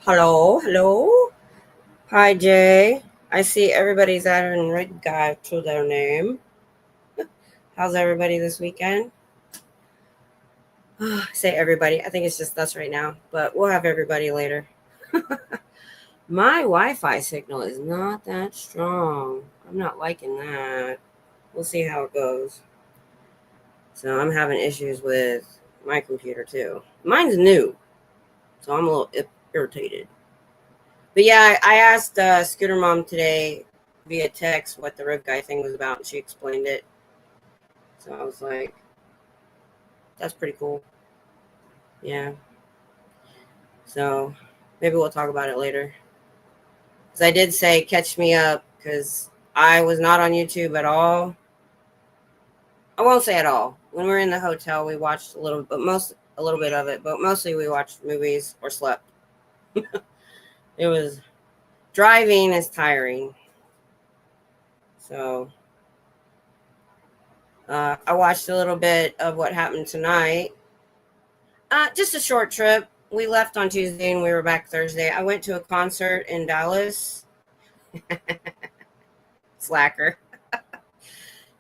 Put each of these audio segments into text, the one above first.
Hello, hello. Hi, Jay. I see everybody's adding red guy to their name. How's everybody this weekend? I say everybody. I think it's just us right now, but we'll have everybody later. My Wi-Fi signal is not that strong. I'm not liking that. We'll see how it goes. So I'm having issues with my computer too. Mine's new, so I'm a little irritated. But yeah, I asked Scooter Mom today via text what the rib guy thing was about, and she explained it. So I was like, that's pretty cool. Yeah. So maybe we'll talk about it later. Because I did say, catch me up, because I was not on YouTube at all. I won't say at all. When we were in the hotel, we watched a little bit of it, but mostly we watched movies or slept. It was driving is tiring. So I watched a little bit of what happened tonight. Just a short trip. We left on Tuesday and we were back Thursday. I went to a concert in Dallas. Slacker.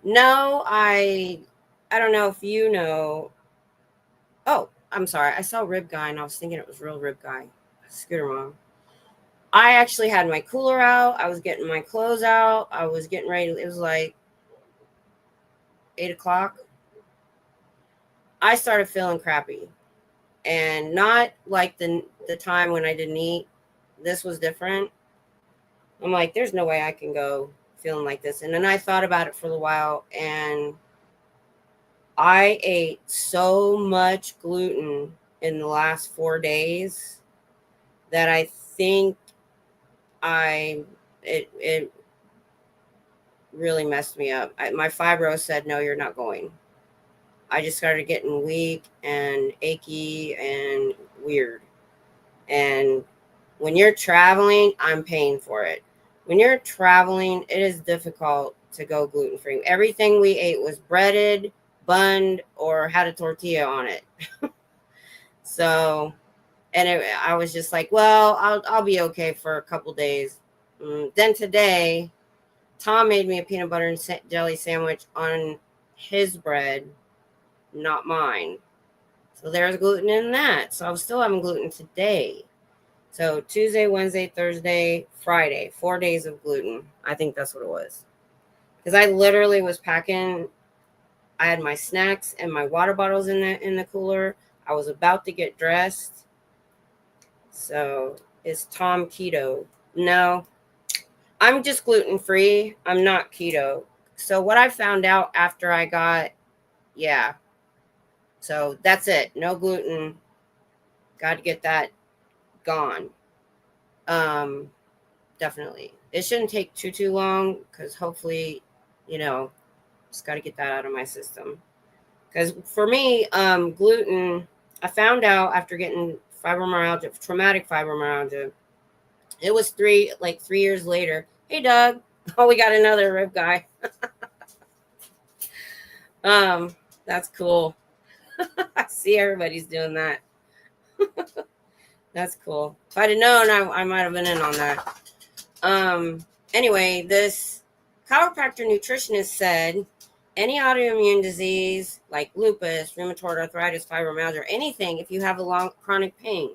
No, I don't know if you know. Oh, I'm sorry. I saw Rib Guy and I was thinking it was real Rib Guy. Scooter Mom. I actually had my cooler out. I was getting my clothes out. I was getting ready. It was like 8 o'clock. I started feeling crappy. And not like the time when I didn't eat. This was different. I'm like, there's no way I can go feeling like this. And then I thought about it for a while, and I ate so much gluten in the last 4 days that I think it really messed me up. My fibro said, no, you're not going. I just started getting weak and achy and weird. And when you're traveling, I'm paying for it. When you're traveling, it is difficult to go gluten-free. Everything we ate was breaded, bunned, or had a tortilla on it. So, and I was just like, well, I'll be okay for a couple days. Then today, Tom made me a peanut butter and jelly sandwich on his bread, not mine. So there's gluten in that. So I'm still having gluten today. So Tuesday, Wednesday, Thursday, Friday, 4 days of gluten. I think that's what it was. Because I literally was packing. I had my snacks and my water bottles in the cooler. I was about to get dressed. So is Tom keto? No, I'm just gluten free. I'm not keto. So what I found out after I got, yeah. So that's it. No gluten. Got to get that gone. Definitely. It shouldn't take too long because hopefully, just got to get that out of my system. Because for me, gluten, I found out after getting fibromyalgia, traumatic fibromyalgia, it was 3 years later. Hey, Doug. Oh, we got another rib guy. That's cool. I see everybody's doing that. That's cool. If I'd have known, I might have been in on that. Anyway, this chiropractor nutritionist said any autoimmune disease like lupus, rheumatoid arthritis, fibromyalgia, or anything, if you have a long chronic pain,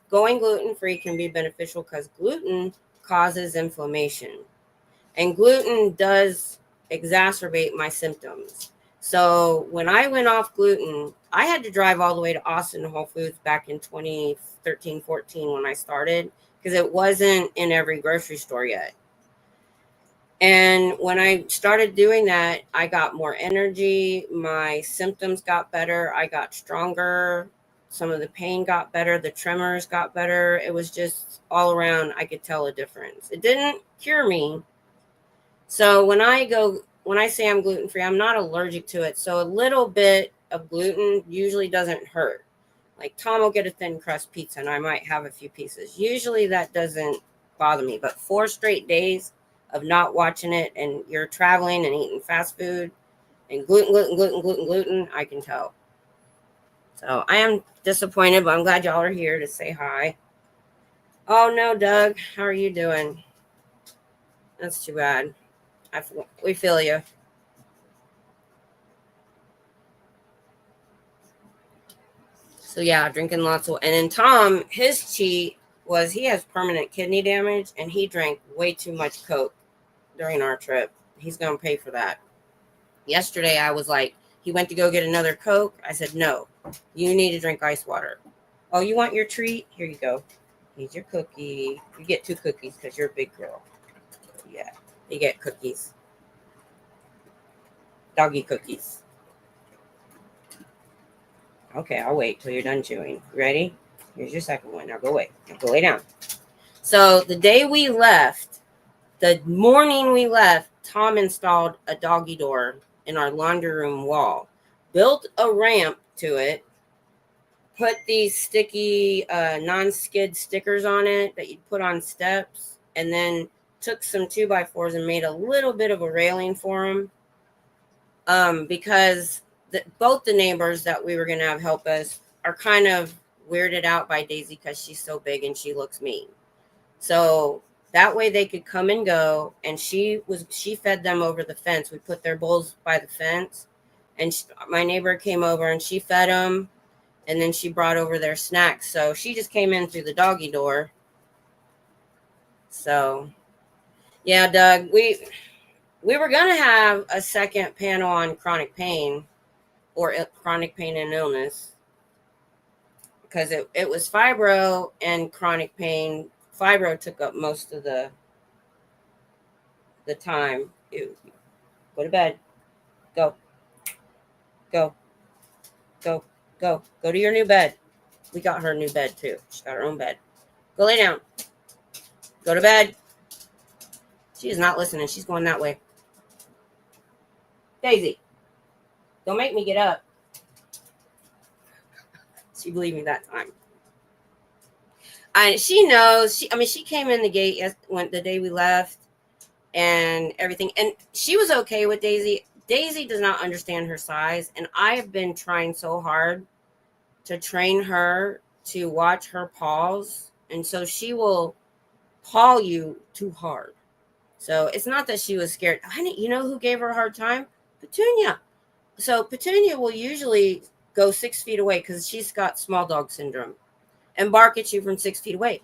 going gluten-free can be beneficial because gluten causes inflammation. And gluten does exacerbate my symptoms. So when I went off gluten, I had to drive all the way to Austin Whole Foods back in 2013, 14 when I started, because it wasn't in every grocery store yet. And when I started doing that, I got more energy. My symptoms got better. I got stronger. Some of the pain got better. The tremors got better. It was just all around. I could tell a difference. It didn't cure me. So when I say I'm gluten free, I'm not allergic to it. So a little bit of gluten usually doesn't hurt. Like Tom will get a thin crust pizza and I might have a few pieces. Usually that doesn't bother me. But 4 straight days of not watching it and you're traveling and eating fast food and gluten, I can tell. So I am disappointed, but I'm glad y'all are here to say hi. Oh no, Doug. How are you doing? That's too bad. We feel you. So yeah, drinking lots of. And then Tom, his cheat was he has permanent kidney damage, and he drank way too much Coke during our trip. He's gonna pay for that. Yesterday, I was like, he went to go get another Coke. I said, no, you need to drink ice water. Oh, you want your treat? Here you go. Here's your cookie. You get 2 cookies because you're a big girl. Yeah, you get cookies. Doggy cookies. Okay, I'll wait till you're done chewing. Ready? Here's your second one. Now go away. Now go lay down. So the day we left, the morning we left, Tom installed a doggy door in our laundry room wall, built a ramp to it, put these sticky non-skid stickers on it that you'd put on steps, and then took some 2x4s and made a little bit of a railing for them. Because both the neighbors that we were going to have help us are kind of weirded out by Daisy because she's so big and she looks mean. So that way they could come and go. And she fed them over the fence. We put their bowls by the fence, and my neighbor came over and she fed them, and then she brought over their snacks. So she just came in through the doggy door. So yeah, Doug, we were going to have a second panel on chronic pain or chronic pain and illness, because it was fibro and chronic pain. Fibro took up most of the time. Go to bed. Go. Go. Go. Go. Go to your new bed. We got her a new bed too. She got her own bed. Go lay down. Go to bed. She is not listening. She's going that way. Daisy, don't make me get up. She believed me that time. She knows. She came in the gate the day we left and everything. And she was okay with Daisy. Daisy does not understand her size. And I have been trying so hard to train her to watch her paws. And so she will paw you too hard. So it's not that she was scared. You know who gave her a hard time? Petunia. So Petunia will usually go 6 feet away because she's got small dog syndrome and bark at you from 6 feet away.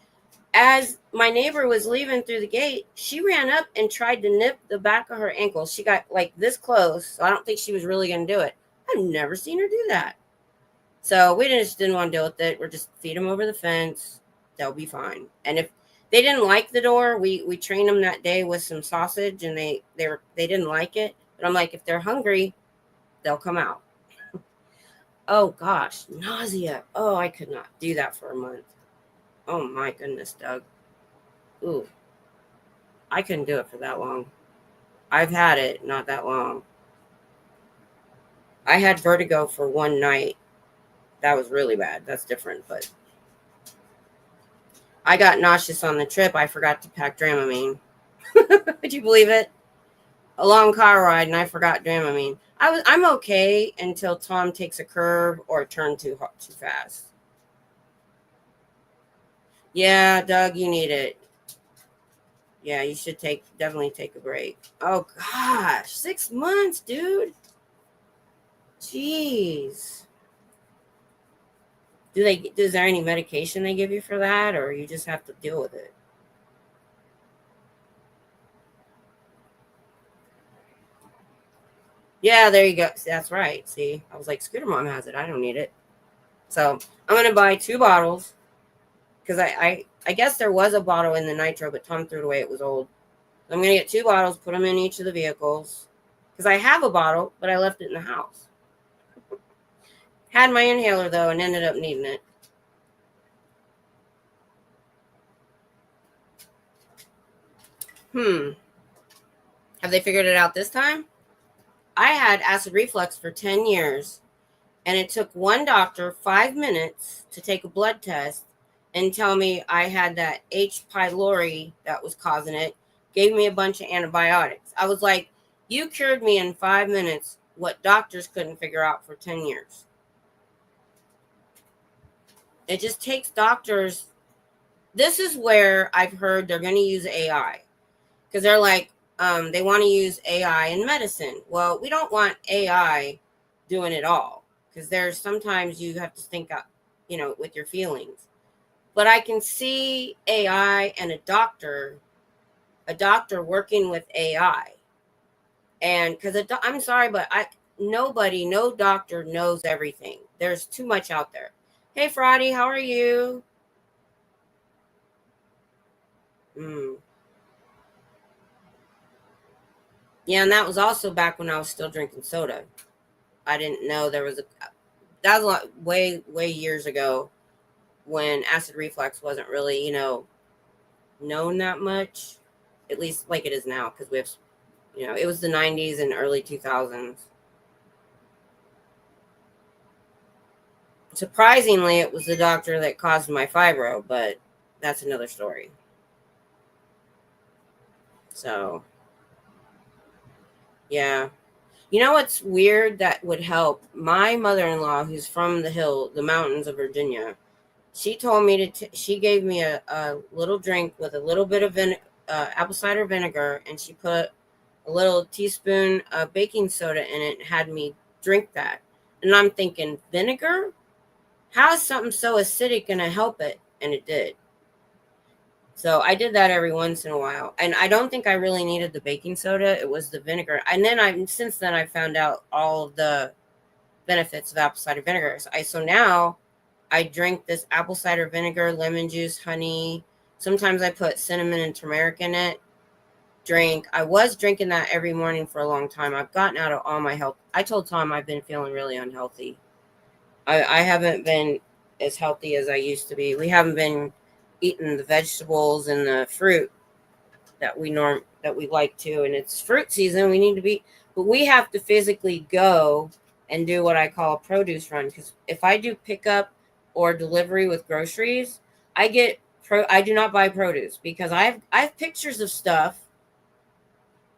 As my neighbor was leaving through the gate, she ran up and tried to nip the back of her ankle. She got like this close. So I don't think she was really going to do it. I've never seen her do that. So we just didn't want to deal with it. We're just feed them over the fence. They'll be fine. And if they didn't like the door, we trained them that day with some sausage, and they didn't like it. But I'm like, if they're hungry, they'll come out. Oh gosh, nausea. Oh, I could not do that for a month. Oh my goodness, Doug. Ooh, I couldn't do it for that long. I've had it not that long. I had vertigo for one night. That was really bad. That's different, but I got nauseous on the trip. I forgot to pack Dramamine. Would you believe it? A long car ride, and I forgot Dramamine. I'm okay until Tom takes a curve or a turn too fast. Yeah, Doug, you need it. Yeah, you should definitely take a break. Oh gosh, 6 months, dude. Jeez. Is there any medication they give you for that, or you just have to deal with it? Yeah, there you go. That's right. See, I was like, Scooter Mom has it. I don't need it. So I'm gonna buy 2 bottles, because I guess there was a bottle in the nitro, but Tom threw it away. It was old. I'm gonna get 2 bottles, put them in each of the vehicles, because I have a bottle, but I left it in the house. Had my inhaler though, and ended up needing it. Have they figured it out this time? I had acid reflux for 10 years, and it took one doctor 5 minutes to take a blood test and tell me I had that H. pylori that was causing it, gave me a bunch of antibiotics. I was like, you cured me in 5 minutes what doctors couldn't figure out for 10 years. It just takes doctors this is where I've heard they're going to use AI, because they're like, they want to use AI in medicine. Well, we don't want AI doing it all, because there's sometimes you have to think up, with your feelings. But I can see AI and a doctor working with AI. And because I'm sorry, but no doctor knows everything. There's too much out there. Hey, Friday, how are you? Mm. Yeah, and that was also back when I was still drinking soda. I didn't know there was that was a lot, way years ago, when acid reflux wasn't really, known that much, at least like it is now, because we have, it was the 90s and early 2000s. Surprisingly, it was the doctor that caused my fibro, but that's another story. So, yeah. You know what's weird that would help? My mother-in-law, who's from the mountains of Virginia, she told me she gave me a little drink with a little bit of apple cider vinegar, and she put a little teaspoon of baking soda in it and had me drink that. And I'm thinking, vinegar? How is something so acidic going to help it? And it did. So I did that every once in a while. And I don't think I really needed the baking soda. It was the vinegar. And then since then I found out all of the benefits of apple cider vinegar. So now I drink this apple cider vinegar, lemon juice, honey. Sometimes I put cinnamon and turmeric in it. I was drinking that every morning for a long time. I've gotten out of all my health. I told Tom I've been feeling really unhealthy. I haven't been as healthy as I used to be. We haven't been eating the vegetables and the fruit that we like to, and it's fruit season. But we have to physically go and do what I call a produce run, because if I do pickup or delivery with groceries, I do not buy produce, because I have pictures of stuff,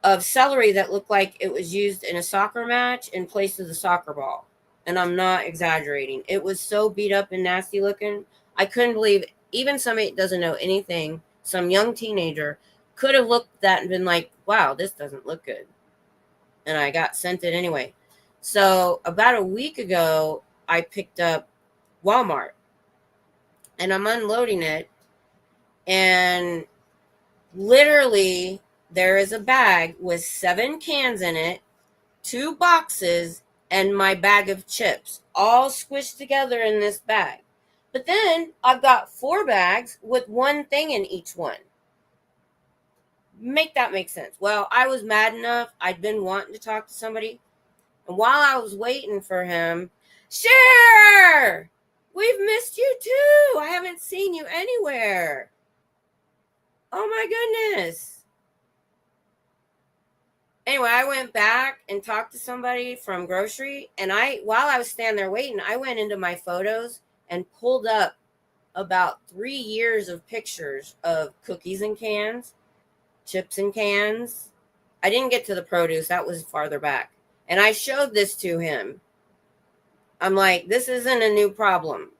of celery that looked like it was used in a soccer match in place of the soccer ball. And I'm not exaggerating. It was so beat up and nasty looking. I couldn't believe it. Even somebody that doesn't know anything, some young teenager, could have looked at that and been like, wow, this doesn't look good. And I got sent it anyway. So about a week ago, I picked up Walmart, and I'm unloading it. And literally, there is a bag with 7 cans in it, 2 boxes, and my bag of chips, all squished together in this bag. But then I've got 4 bags with 1 thing in each one. Make that make sense. Well, I was mad enough. I'd been wanting to talk to somebody. And while I was waiting for him, Cher, we've missed you too. I haven't seen you anywhere. Oh my goodness. Anyway, I went back and talked to somebody from grocery, and while I was standing there waiting, I went into my photos and pulled up about 3 years of pictures of cookies in cans, chips in cans. I didn't get to the produce. That was farther back. And I showed this to him. I'm like, this isn't a new problem.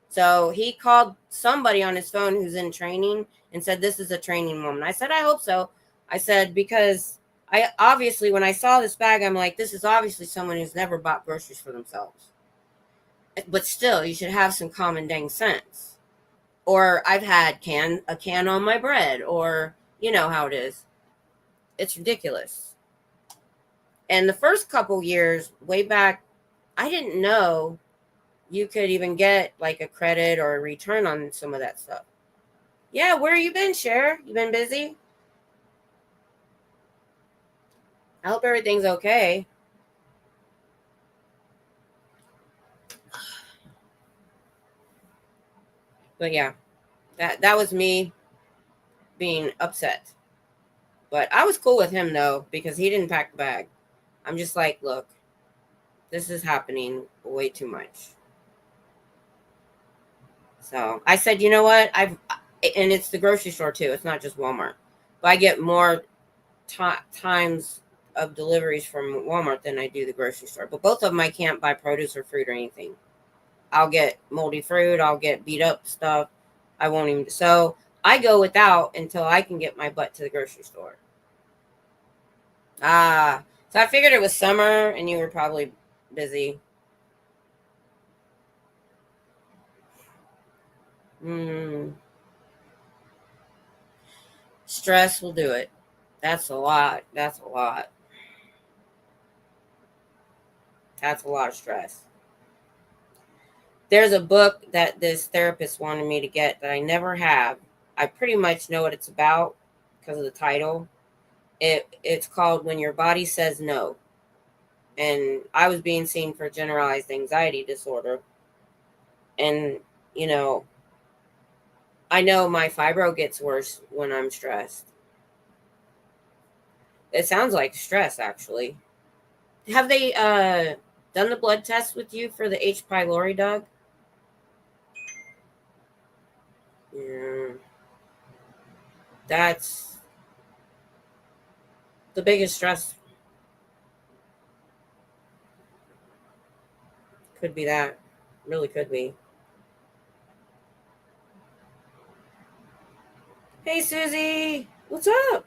So he called somebody on his phone who's in training and said, this is a training woman. I said, I hope so. I said, because I obviously, when I saw this bag, I'm like, this is obviously someone who's never bought groceries for themselves. But still, you should have some common dang sense. Or I've had a can on my bread, or you know how it is. It's ridiculous. And the first couple years, way back, I didn't know you could even get like a credit or a return on some of that stuff. Yeah, where you been, Cher? You been busy? I hope everything's okay. But yeah, that was me being upset. But I was cool with him though, because he didn't pack the bag. I'm just like, look, this is happening way too much. So I said, you know what? And it's the grocery store too. It's not just Walmart. But I get more times of deliveries from Walmart than I do the grocery store. But both of them, I can't buy produce or fruit or anything. I'll get moldy fruit. I'll get beat up stuff. I won't even. So I go without until I can get my butt to the grocery store. So I figured it was summer and you were probably busy. Stress will do it. That's a lot. That's a lot. That's a lot of stress. There's a book that this therapist wanted me to get that I never have. I pretty much know what it's about because of the title. It's called When Your Body Says No. And I was being seen for generalized anxiety disorder. And, you know, I know my fibro gets worse when I'm stressed. It sounds like stress, actually. Have they done the blood test with you for the H. pylori, Doug? Yeah. That's the biggest stress. Could be that. Really could be. Hey, Susie. What's up?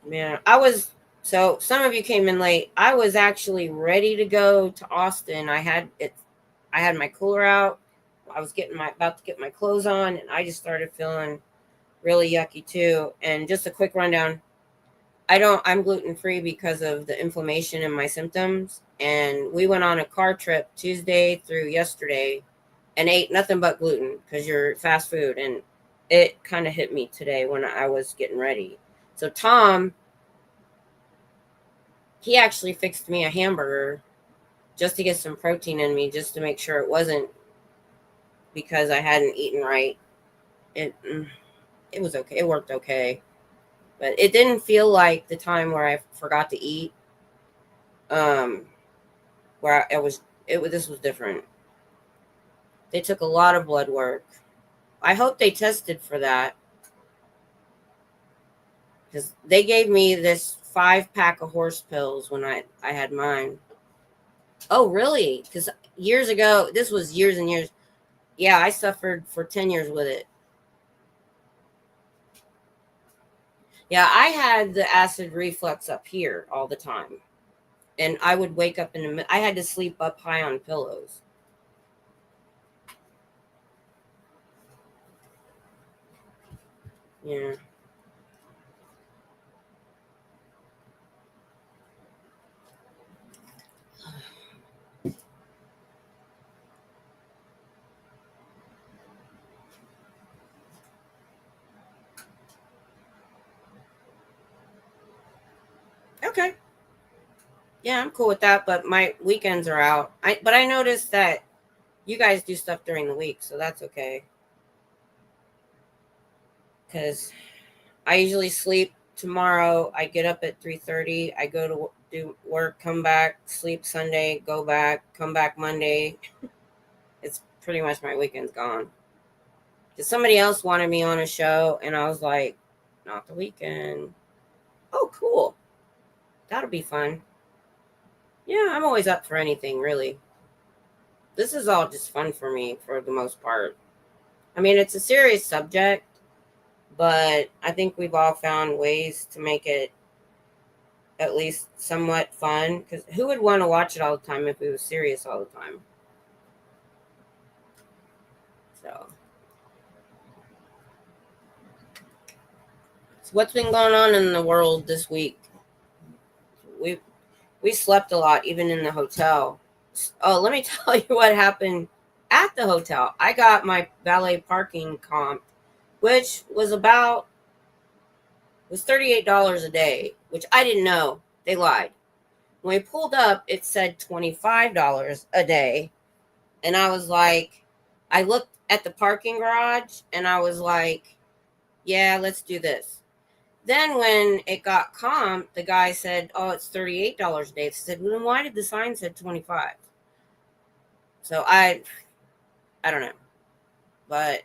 Man, so some of you came in late. I was actually ready to go to Austin. I had my cooler out. I was about to get my clothes on, and I just started feeling really yucky too. And just a quick rundown. I'm gluten free because of the inflammation in my symptoms. And we went on a car trip Tuesday through yesterday and ate nothing but gluten because you're fast food. And it kind of hit me today when I was getting ready. So Tom, he actually fixed me a hamburger just to get some protein in me, just to make sure it wasn't because I hadn't eaten right. It was okay. It worked okay. But it didn't feel like the time where I forgot to eat. Where this was different. They took a lot of blood work. I hope they tested for that because they gave me this 5-pack of horse pills when I had mine. Oh, really? Because years ago, this was years and years. Yeah, I suffered for 10 years with it. Yeah, I had the acid reflux up here all the time. And I would wake up I had to sleep up high on pillows. Yeah. Okay. Yeah, I'm cool with that, but my weekends are out. But I noticed that you guys do stuff during the week, so that's okay. Because I usually sleep tomorrow. I get up at 3:30. I go to do work, come back, sleep Sunday, go back, come back Monday. It's pretty much my weekend's gone. Because somebody else wanted me on a show, and I was like, not the weekend. Oh, cool. That'll be fun. Yeah, I'm always up for anything, really. This is all just fun for me for the most part. I mean, it's a serious subject, but I think we've all found ways to make it at least somewhat fun. Because who would want to watch it all the time if it was serious all the time? So what's been going on in the world this week? We slept a lot, even in the hotel. Oh, let me tell you what happened at the hotel. I got my valet parking comp, which was $38 a day, which I didn't know. They lied. When we pulled up, it said $25 a day. And I was like, I looked at the parking garage and I was like, yeah, let's do this. Then when it got comped, the guy said, oh, it's $38 a day. I said, well, then why did the sign say 25? So I don't know. But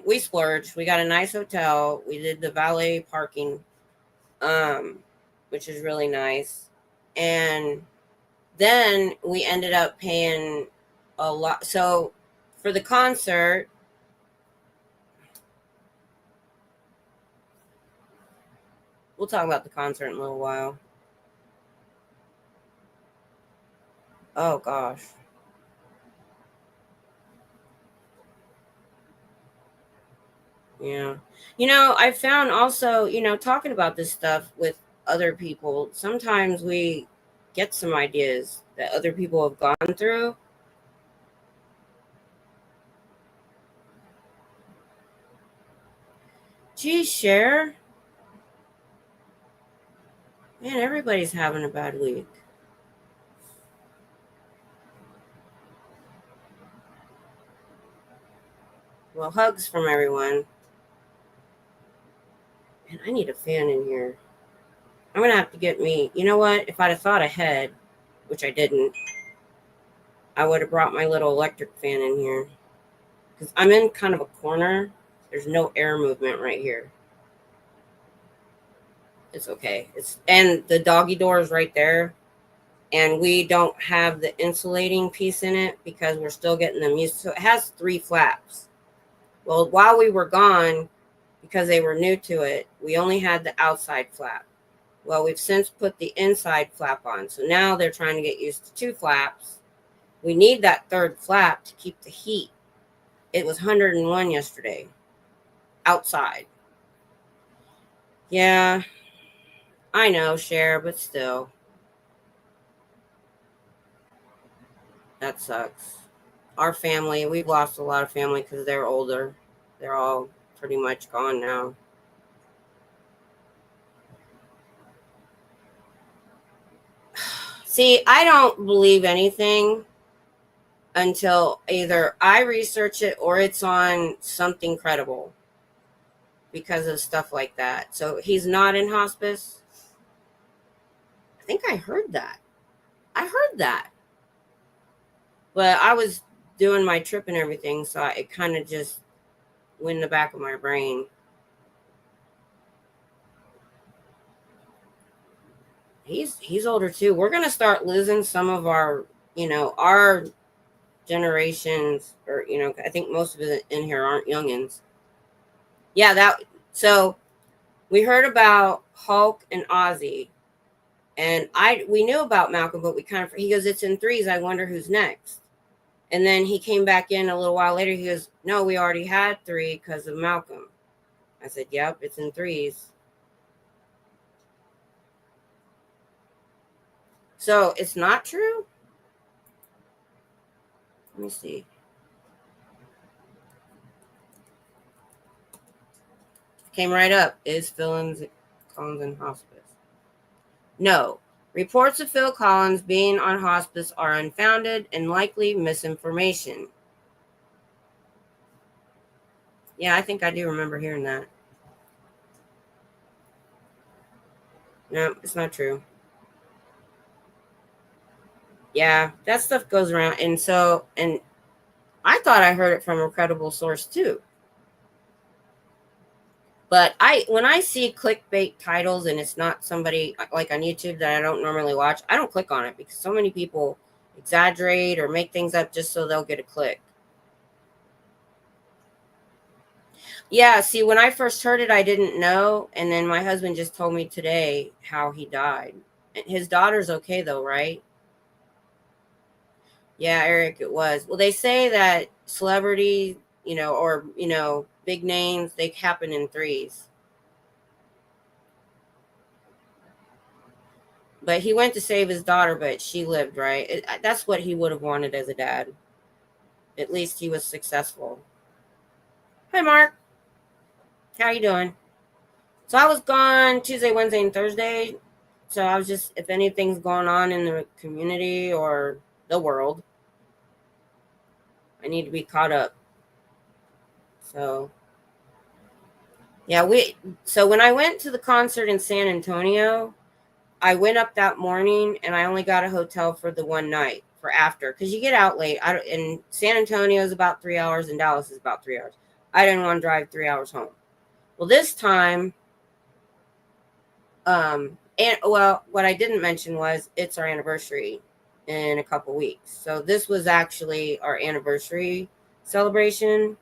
we splurged. We got a nice hotel. We did the valet parking, which is really nice. And Then we ended up paying a lot. So for the concert, we'll talk about the concert in a little while. Oh gosh. Yeah. I found also, talking about this stuff with other people, sometimes we get some ideas that other people have gone through. Geez, share. Man, everybody's having a bad week. Well, hugs from everyone. And I need a fan in here. I'm going to have to get me, you know what? If I'd have thought ahead, which I didn't, I would have brought my little electric fan in here. Because I'm in kind of a corner. There's no air movement right here. It's okay. And the doggy door is right there. And we don't have the insulating piece in it because we're still getting them used. So it has 3 flaps. Well, while we were gone, because they were new to it, we only had the outside flap. Well, we've since put the inside flap on. So now they're trying to get used to 2 flaps. We need that 3rd flap to keep the heat. It was 101 yesterday outside. Yeah, I know, Cher, but still. That sucks. Our family, we've lost a lot of family because they're older. They're all pretty much gone now. See, I don't believe anything until either I research it or it's on something credible because of stuff like that. So he's not in hospice. I think I heard that. I heard that. But I was doing my trip and everything, so it kind of just went in the back of my brain. He's older too. We're gonna start losing some of our generations, or I think most of it in here aren't youngins. Yeah, so we heard about Hulk and Ozzy, and we knew about Malcolm, but he goes, it's in threes. I wonder who's next. And then he came back in a little while later. He goes, no, we already had 3 because of Malcolm. I said, yep, it's in threes. So it's not true. Let me see. Came right up. Is Phil Collins in hospice? No. Reports of Phil Collins being on hospice are unfounded and likely misinformation. Yeah, I think I do remember hearing that. No, it's not true. Yeah, that stuff goes around. And I thought I heard it from a credible source too. But when I see clickbait titles and it's not somebody like on YouTube that I don't normally watch, I don't click on it because so many people exaggerate or make things up just so they'll get a click. Yeah, see, when I first heard it, I didn't know. And then my husband just told me today how he died. And his daughter's okay though, right? Yeah, Eric, it was. Well, they say that celebrity, or, big names, they happen in threes. But he went to save his daughter, but she lived, right? That's what he would have wanted as a dad. At least he was successful. Hi, Mark. How you doing? So I was gone Tuesday, Wednesday, and Thursday. So I was just, if anything's going on in the community or the world, I need to be caught up. So, yeah, so when I went to the concert in San Antonio, I went up that morning and I only got a hotel for the one night for after, because you get out late. And San Antonio is about 3 hours and Dallas is about 3 hours. I didn't want to drive 3 hours home. Well, this time, and well, what I didn't mention was it's our anniversary. in a couple weeks. So this was actually our anniversary celebration.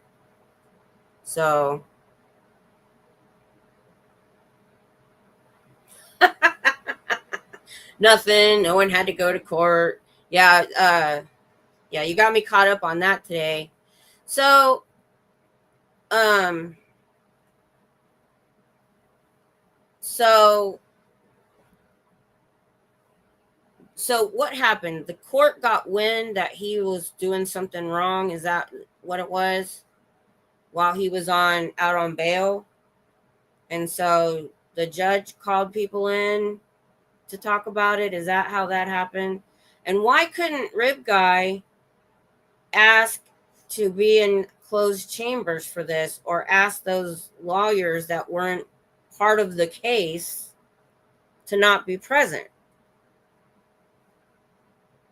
So nothing. No one had to go to court. Yeah, yeah, you got me caught up on that today. So, um, so, so what happened? The court got wind that he was doing something wrong. Is that what it was? While he was out on bail, and so the judge called people in to talk about it. Is that how that happened? And why couldn't Rib Guy ask to be in closed chambers for this, or ask those lawyers that weren't part of the case to not be present?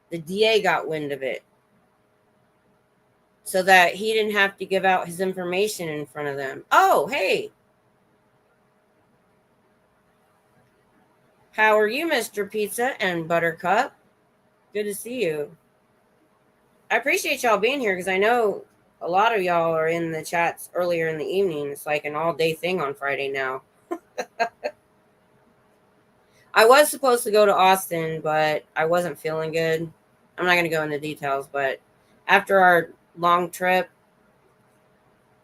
The DA got wind of it so that he didn't have to give out his information in front of them. Oh, hey. How are you, Mr. Pizza and Buttercup? Good to see you. I appreciate y'all being here because I know a lot of y'all are in the chats earlier in the evening. It's like an all-day thing on Friday now. I was supposed to go to Austin, but I wasn't feeling good. I'm not going to go into details, but after our long trip,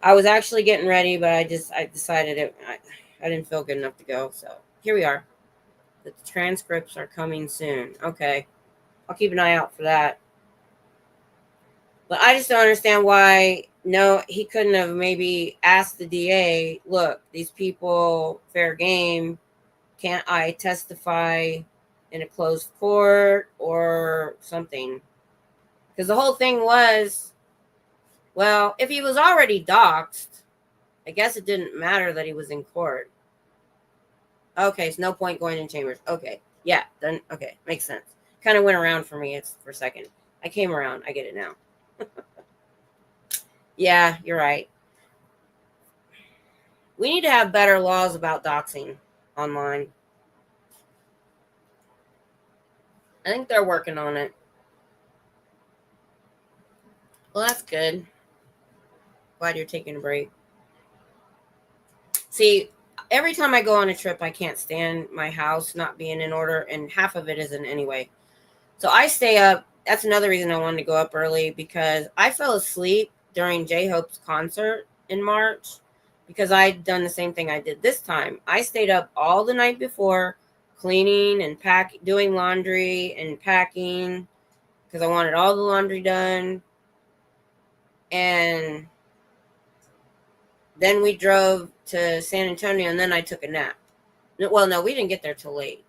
I was actually getting ready, but I decided I didn't feel good enough to go. So here we are. The transcripts are coming soon. Okay. I'll keep an eye out for that. But I just don't understand why he couldn't have maybe asked the DA, look, these people, fair game. Can't I testify in a closed court or something? Because the whole thing was, well, if he was already doxxed, I guess it didn't matter that he was in court. Okay, so no point going in chambers. Okay, yeah, then, okay, makes sense. Kind of went around for me for a second. I came around. I get it now. Yeah, you're right. We need to have better laws about doxing online. I think they're working on it. Well, that's good. Glad you're taking a break. See, every time I go on a trip, I can't stand my house not being in order, and half of it isn't anyway. So I stay up. That's another reason I wanted to go up early, because I fell asleep during J-Hope's concert in March because I'd done the same thing I did this time. I stayed up all the night before, cleaning and doing laundry and packing, because I wanted all the laundry done. And then we drove to San Antonio, and then I took a nap. Well, no, we didn't get there till late.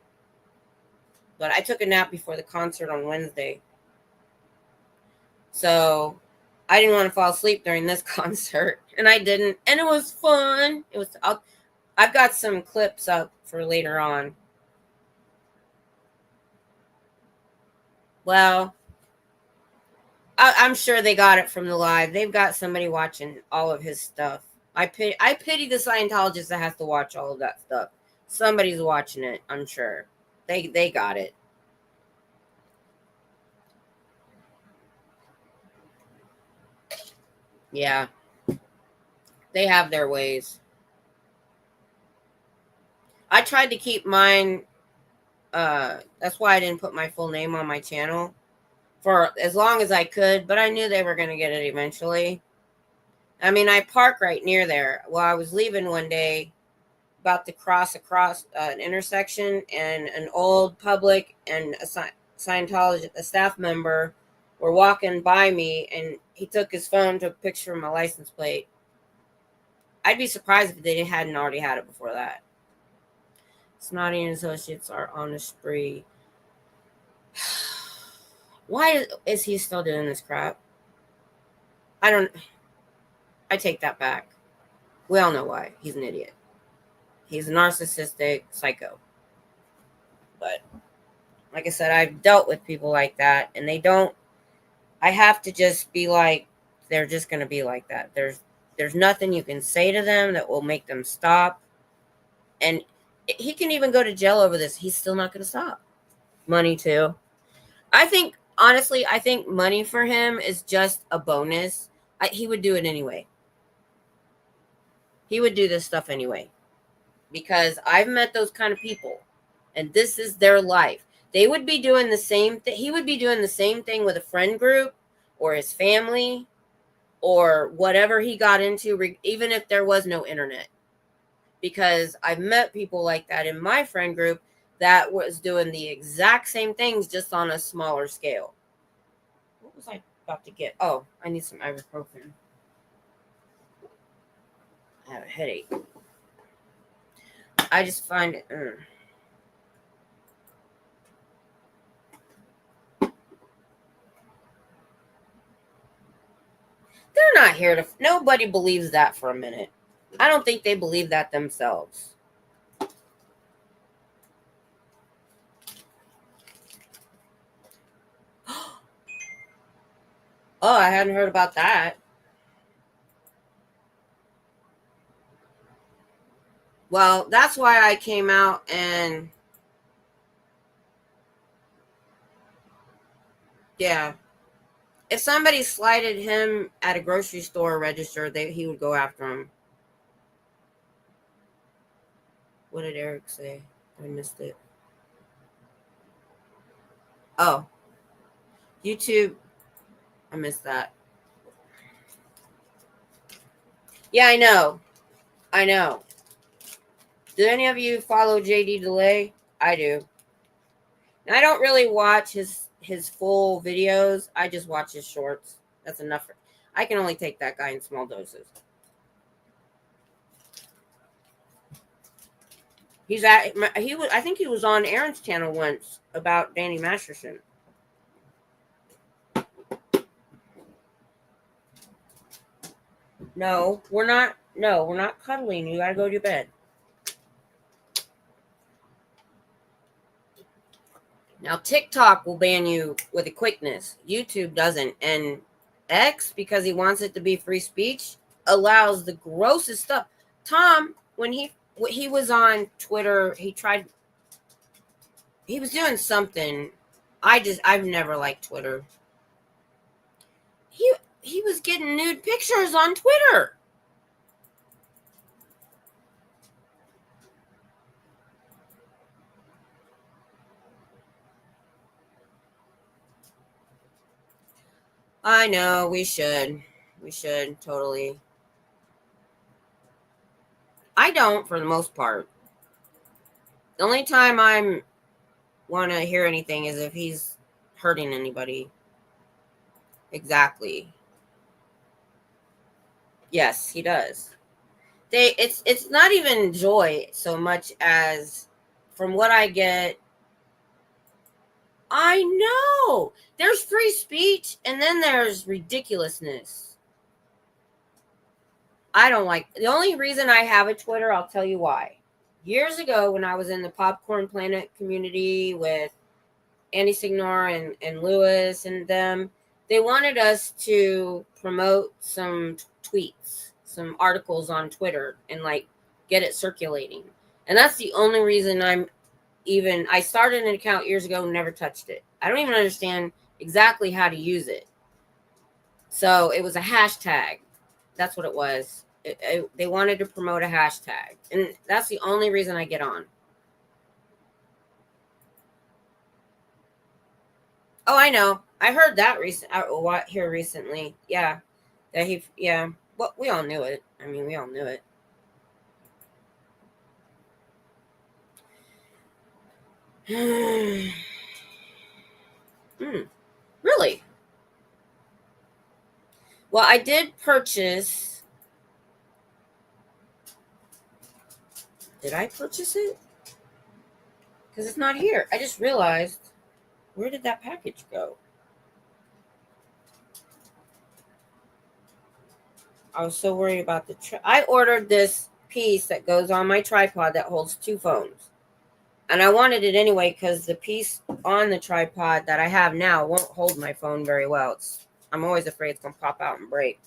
But I took a nap before the concert on Wednesday. So I didn't want to fall asleep during this concert, and I didn't. And it was fun. I've got some clips up for later on. Well, I'm sure they got it from the live. They've got somebody watching all of his stuff. I pity the Scientologist that has to watch all of that stuff. Somebody's watching it, I'm sure. They got it. Yeah. They have their ways. I tried to keep mine. That's why I didn't put my full name on my channel for as long as I could, but I knew they were going to get it eventually. I mean, I park right near there. Well, I was leaving one day, about to cross across an intersection, and an old public and a Scientologist, a staff member, were walking by me, and he took his phone, took a picture of my license plate. I'd be surprised if they hadn't already had it before that. Snotty and Associates are on a spree. Why is he still doing this crap? I take that back. We all know why. He's an idiot. He's a narcissistic psycho. But like I said, I've dealt with people like that, and I have to just be like, they're just going to be like that. There's nothing you can say to them that will make them stop. And he can even go to jail over this. He's still not going to stop. Money too. I think honestly, I think money for him is just a bonus. He would do it anyway. He would do this stuff anyway. Because I've met those kind of people, and this is their life. They would be doing the same thing. He would be doing the same thing with a friend group or his family or whatever he got into, even if there was no internet. Because I've met people like that in my friend group that was doing the exact same things, just on a smaller scale. What was I about to get? Oh, I need some ibuprofen. I have a headache. I just find it. They're not here to. Nobody believes that for a minute. I don't think they believe that themselves. Oh, I hadn't heard about that. Well, that's why I came out and yeah. If somebody slighted him at a grocery store register, he would go after him. What did Eric say? I missed it. Oh, YouTube. I missed that. Yeah, I know. I know. Do any of you follow JD Delay? I do. Now, I don't really watch his full videos. I just watch his shorts. That's enough. I can only take that guy in small doses. I think he was on Aaron's channel once about Danny Masterson. No, we're not. No, we're not cuddling. You gotta go to bed. Now TikTok will ban you with a quickness. YouTube doesn't, and X, because he wants it to be free speech, allows the grossest stuff. Tom, when he was on Twitter, he was doing something. I've never liked Twitter. He was getting nude pictures on Twitter. I know, we should. We should, totally. I don't, for the most part. The only time I'm want to hear anything is if he's hurting anybody. Exactly. Yes, he does. It's not even joy so much as, from what I get, I know there's free speech and then there's ridiculousness. I don't like. The only reason I have a Twitter, I'll tell you why. Years ago, when I was in the Popcorn Planet community with Andy Signor and Lewis and them, they wanted us to promote some tweets, some articles on Twitter, and like get it circulating. And that's the only reason I started an account years ago and never touched it. I don't even understand exactly how to use it. So it was a hashtag. That's what it was. They wanted to promote a hashtag. And that's the only reason I get on. Oh, I know. I heard that here recently. Yeah. Yeah. Well, we all knew it. I mean, we all knew it. Really? Well, I did purchase. Did I purchase it? Because it's not here. I just realized. Where did that package go? I was so worried about I ordered this piece that goes on my tripod that holds 2 phones. And I wanted it anyway because the piece on the tripod that I have now won't hold my phone very well. I'm always afraid it's going to pop out and break.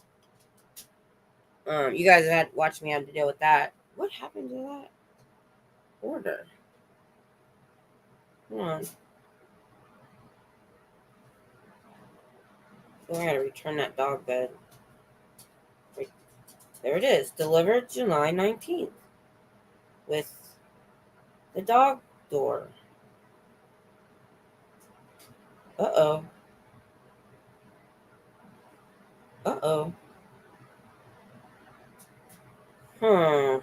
You guys had watched me have to deal with that. What happened to that order? Hold on. Oh, I gotta return that dog bed. There it is. Delivered July 19th. With the dog door. Uh-oh. Uh-oh. Hmm.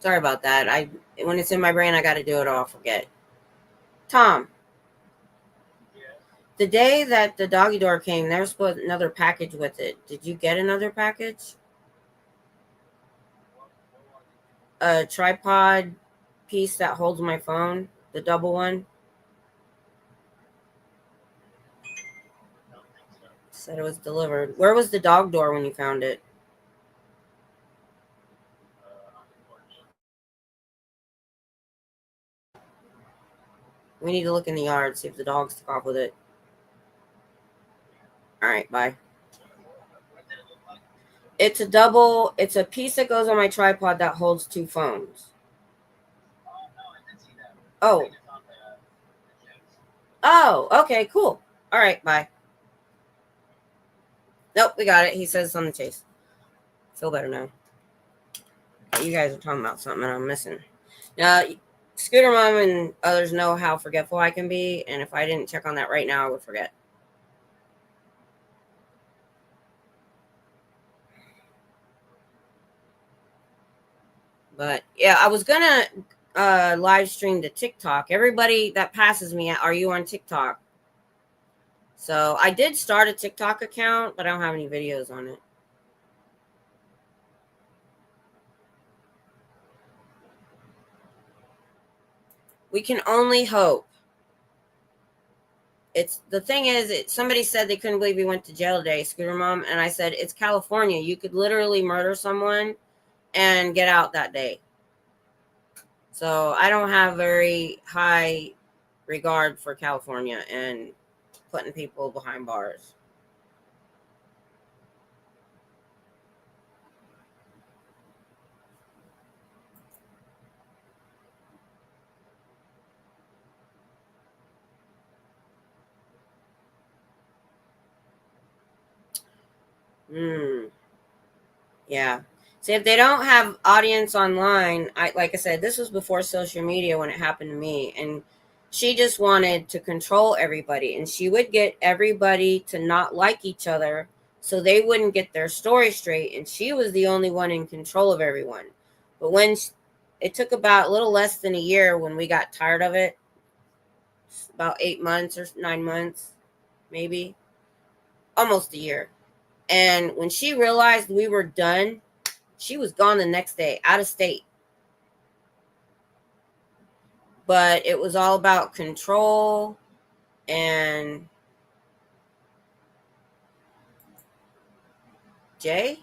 Sorry about that. When it's in my brain, I gotta do it or I'll forget. Tom, the day that the doggy door came, there was supposed another package with it. Did you get another package? A tripod piece that holds my phone, the double one. Said it was delivered. Where was the dog door when you found it? We need to look in the yard, see if the dogs took off with it. All right, bye. It's a piece that goes on my tripod that holds two phones. Oh. Oh, okay, cool. All right, bye. Nope, we got it. He says it's on the chase. Feel better now. You guys are talking about something I'm missing. Now, Scooter Mom and others know how forgetful I can be, and if I didn't check on that right now, I would forget. But yeah, I was gonna live stream to TikTok. Everybody that passes me, are you on TikTok? So I did start a TikTok account, but I don't have any videos on it. We can only hope. It's the thing is, somebody said they couldn't believe he went to jail today, Scooter Mom, and I said it's California. You could literally murder someone and get out that day. So I don't have very high regard for California and putting people behind bars. Yeah. See, if they don't have audience online, like I said, this was before social media when it happened to me, and she just wanted to control everybody, and she would get everybody to not like each other so they wouldn't get their story straight, and she was the only one in control of everyone. But it took about a little less than a year when we got tired of it, about 8 months or 9 months, maybe almost a year. And when she realized we were done, she was gone the next day, out of state. But it was all about control and Jay.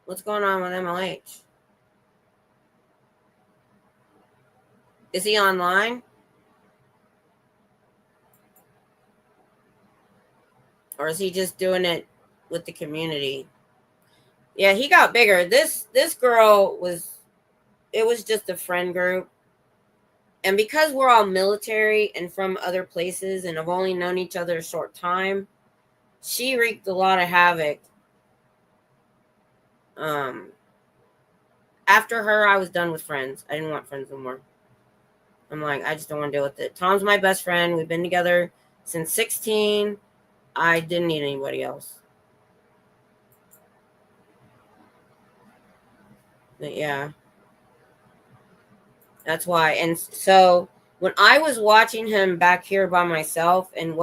What's going on with MLH? Is he online? Or is he just doing it with the community? Yeah, he got bigger. This girl it was just a friend group. And because we're all military and from other places and have only known each other a short time, she wreaked a lot of havoc. After her, I was done with friends. I didn't want friends no more. I'm like, I just don't want to deal with it. Tom's my best friend. We've been together since 16. I didn't need anybody else. But yeah. That's why. And so when I was watching him back here by myself and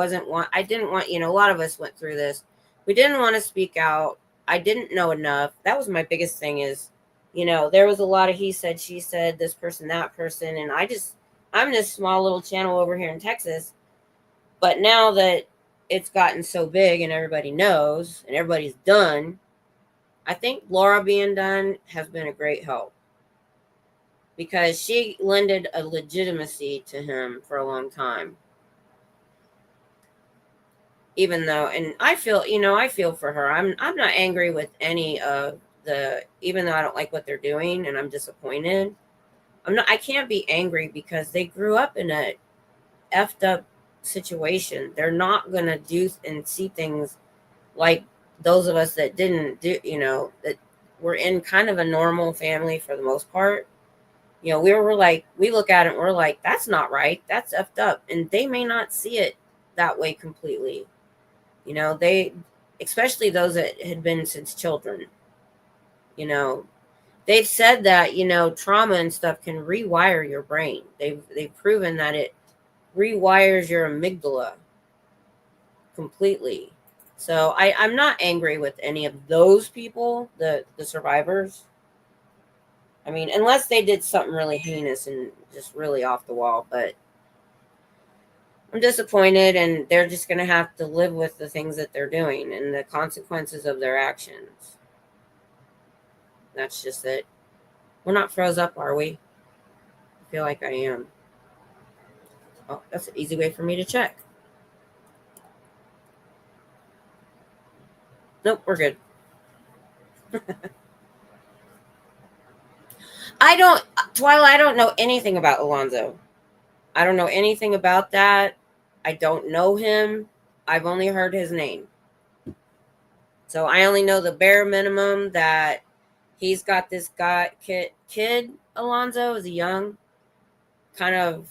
I didn't want, a lot of us went through this. We didn't want to speak out. I didn't know enough. That was my biggest thing is, there was a lot of he said, she said, this person, that person. And I'm this small little channel over here in Texas. But now that it's gotten so big and everybody knows and everybody's done, I think Laura being done has been a great help. because she lended a legitimacy to him for a long time. Even though, and I feel, I feel for her. I'm not angry with any of even though I don't like what they're doing and I'm disappointed. I can't be angry because they grew up in a effed up situation. They're not going to do and see things like those of us that didn't do, that were in kind of a normal family for the most part. We look at it and we're like, that's not right. That's effed up. And they may not see it that way completely. Especially those that had been since children, they've said that, trauma and stuff can rewire your brain. They've proven that it rewires your amygdala completely. So I'm not angry with any of those people, the survivors. I mean, unless they did something really heinous and just really off the wall, but I'm disappointed, and they're just going to have to live with the things that they're doing and the consequences of their actions. That's just it. We're not froze up, are we? I feel like I am. Oh, that's an easy way for me to check. Nope, we're good. Twyla, I don't know anything about Alonzo. I don't know anything about that. I don't know him. I've only heard his name. So I only know the bare minimum that he's got this kid, Alonzo, is young, kind of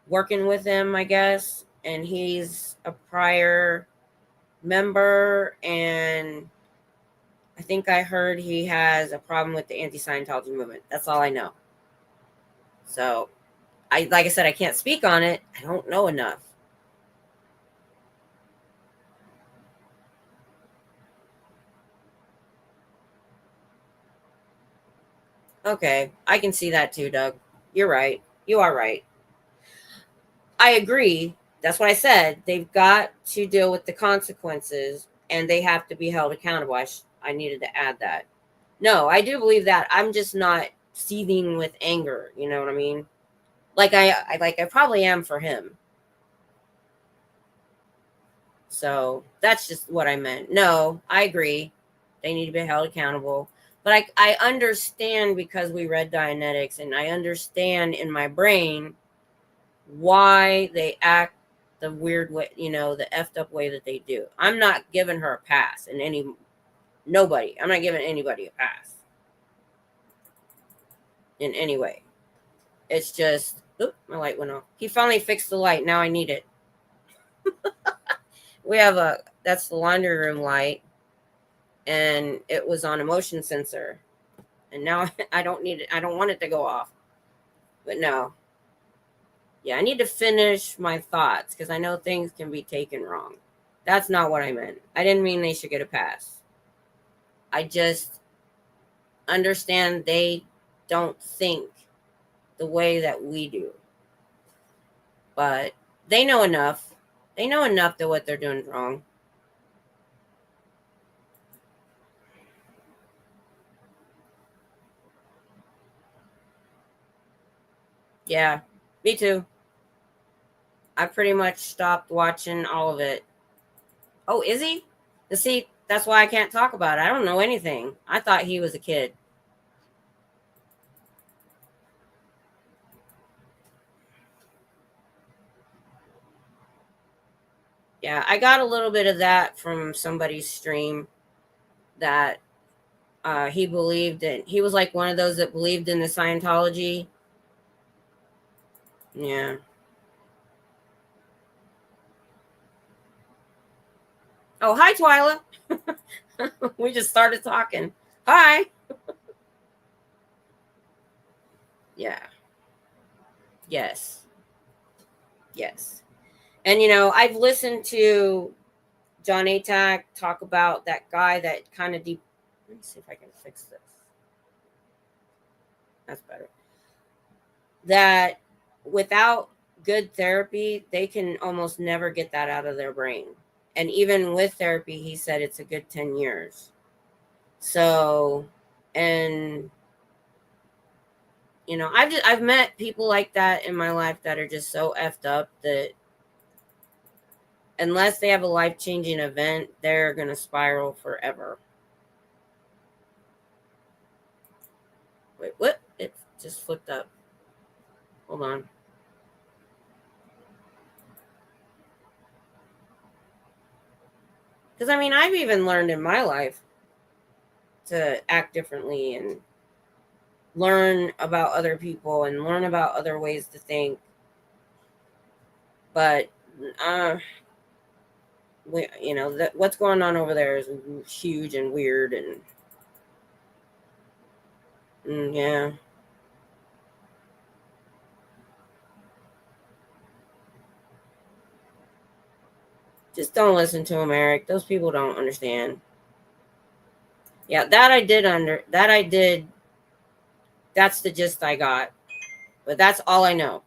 working with him, I guess. And he's a prior member, and I think I heard he has a problem with the anti-Scientology movement. That's all I know. So, like I said, I can't speak on it. I don't know enough. Okay, I can see that too, Doug. You're right. You are right. I agree. That's what I said. They've got to deal with the consequences, and they have to be held accountable. I needed to add that. No, I do believe that. I'm just not seething with anger. You know what I mean? Like I probably am for him. So that's just what I meant. No, I agree. They need to be held accountable. But I understand, because we read Dianetics, and I understand in my brain why they act the weird way, the effed up way that they do. I'm not giving her a pass I'm not giving anybody a pass in any way. It's just, my light went off. He finally fixed the light. Now I need it. That's the laundry room light, and it was on a motion sensor. And now I don't need it. I don't want it to go off. But no. Yeah, I need to finish my thoughts, because I know things can be taken wrong. That's not what I meant. I didn't mean they should get a pass. I just understand they don't think the way that we do. But they know enough. They know enough that what they're doing is wrong. Yeah, me too. I pretty much stopped watching all of it. Oh, is he? See, that's why I can't talk about it. I don't know anything. I thought he was a kid. Yeah, I got a little bit of that from somebody's stream, that he believed in. He was like one of those that believed in the Scientology. Yeah. Oh, hi, Twyla. We just started talking. Hi. Yeah. Yes. Yes. And I've listened to John Atack talk about that guy that kind of deep. Let me see if I can fix this. That's better. That without good therapy, they can almost never get that out of their brain. And even with therapy, he said it's a good 10 years. So, and I've met people like that in my life that are just so effed up that unless they have a life-changing event, they're gonna spiral forever. Wait, what? It just flipped up. Hold on. Because I've even learned in my life to act differently and learn about other people and learn about other ways to think. But what's going on over there is huge and weird and yeah. Just don't listen to them, Eric. Those people don't understand. Yeah, that I did. That's the gist I got. But that's all I know.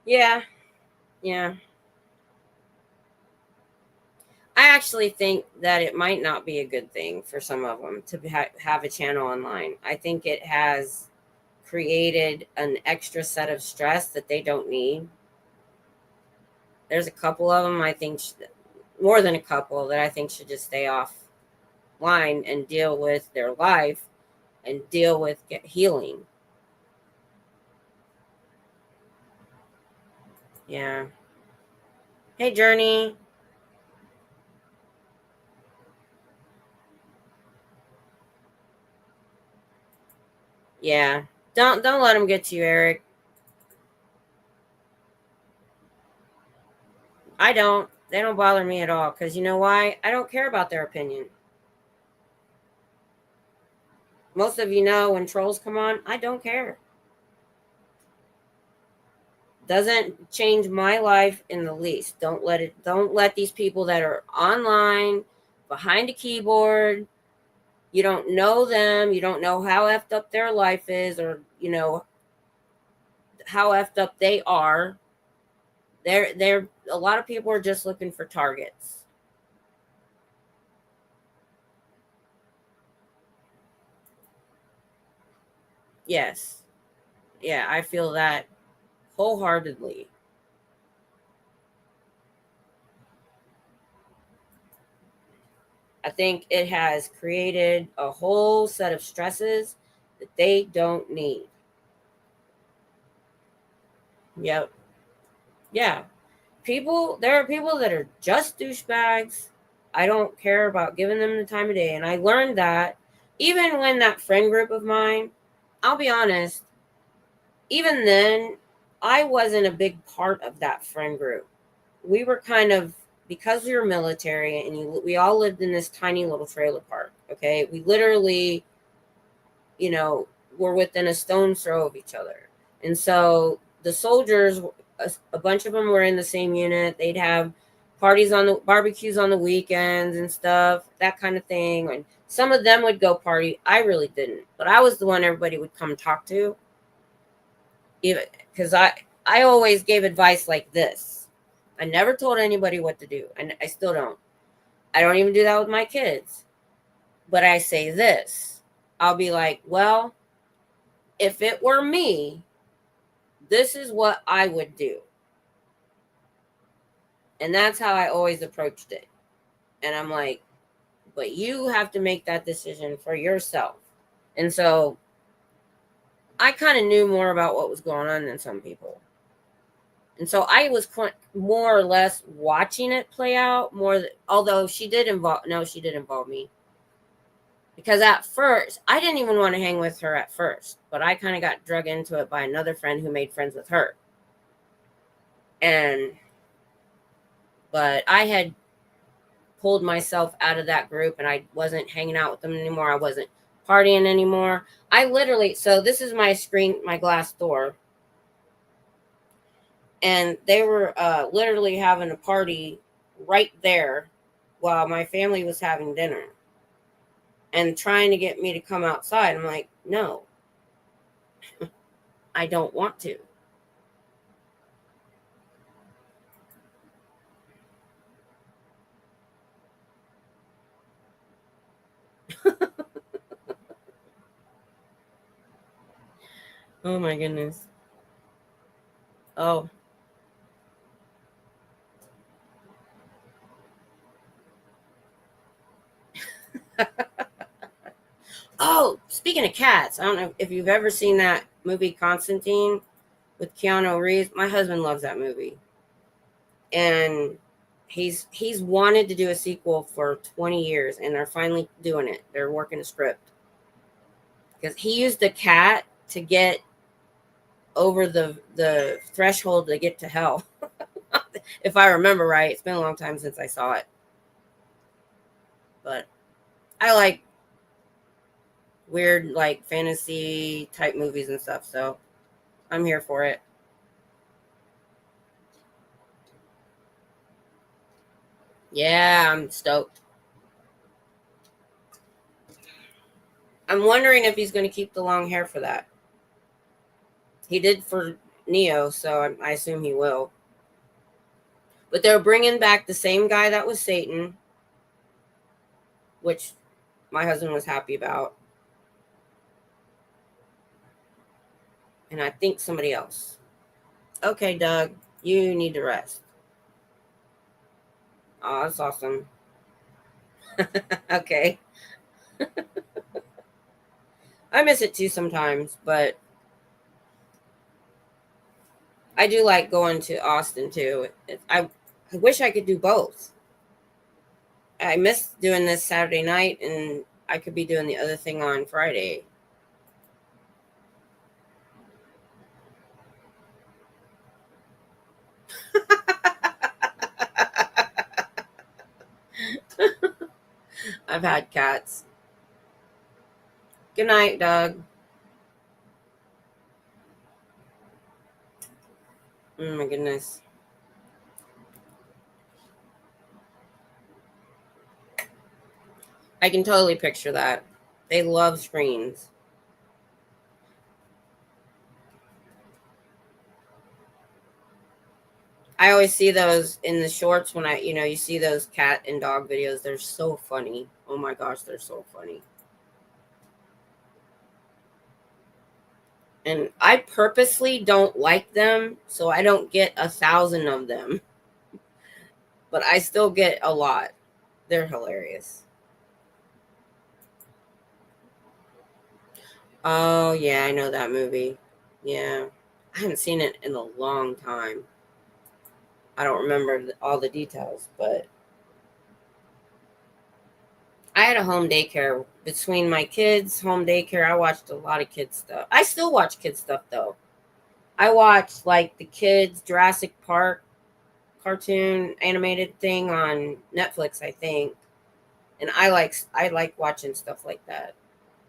Yeah, yeah. I actually think that it might not be a good thing for some of them to have a channel online. I think it has created an extra set of stress that they don't need. There's a couple of them I think more than a couple that I think should just stay offline and deal with their life and deal with healing. Yeah. Hey, Journey. Yeah. Don't let them get to you, Eric. I don't. They don't bother me at all because you know why? I don't care about their opinion. Most of you know when trolls come on, I don't care. Doesn't change my life in the least. Don't let these people that are online behind a keyboard, you don't know them, you don't know how effed up their life is or how effed up they are. They're a lot of people are just looking for targets. Yes. Yeah, I feel that wholeheartedly. I think it has created a whole set of stresses that they don't need. Yep. Yeah. There are people that are just douchebags. I don't care about giving them the time of day. And I learned that even when that friend group of mine, I'll be honest, even then, I wasn't a big part of that friend group. We were kind of, because we were military and we all lived in this tiny little trailer park. Okay. We literally, were within a stone's throw of each other. And so the soldiers, a bunch of them were in the same unit. They'd have parties on the barbecues on the weekends and stuff, that kind of thing. And some of them would go party. I really didn't, but I was the one everybody would come talk to. Even because I always gave advice like this. I never told anybody what to do, and I still don't. I don't even do that with my kids. But I say this. I'll be like, well, if it were me, this is what I would do. And that's how I always approached it. And I'm like, but you have to make that decision for yourself. And so I kind of knew more about what was going on than some people. And so I was more or less watching it play out although she did involve me. Because at first, I didn't even want to hang with her at first, but I kind of got drug into it by another friend who made friends with her. But I had pulled myself out of that group and I wasn't hanging out with them anymore. I wasn't partying anymore. So this is my glass door. And they were literally having a party right there while my family was having dinner and trying to get me to come outside. I'm like, no, I don't want to. Oh my goodness. Oh. Oh, speaking of cats, I don't know if you've ever seen that movie Constantine with Keanu Reeves. My husband loves that movie. And he's wanted to do a sequel for 20 years and they're finally doing it. They're working a script. Because he used a cat to get over the threshold to get to hell. If I remember right. It's been a long time since I saw it. But I like weird like fantasy type movies and stuff, so I'm here for it. Yeah, I'm stoked. I'm wondering if he's going to keep the long hair for that. He did for Neo, so I assume he will. But they're bringing back the same guy that was Satan, which my husband was happy about. And I think somebody else. Okay, Doug, you need to rest. Oh, that's awesome. Okay. I miss it too sometimes, but I do like going to Austin too. I wish I could do both. I miss doing this Saturday night, and I could be doing the other thing on Friday. I've had cats. Good night, Doug. Oh my goodness. I can totally picture that. They love screens. I always see those in the shorts when you see those cat and dog videos. They're so funny. Oh my gosh, they're so funny. And I purposely don't like them, so I don't get 1,000 of them, but I still get a lot. They're hilarious. Oh, yeah, I know that movie. Yeah. I haven't seen it in a long time. I don't remember all the details, but I had a home daycare. Between my kids, home daycare, I watched a lot of kids stuff. I still watch kids stuff though. I watched like the kids Jurassic Park cartoon animated thing on Netflix, I think. And I like watching stuff like that.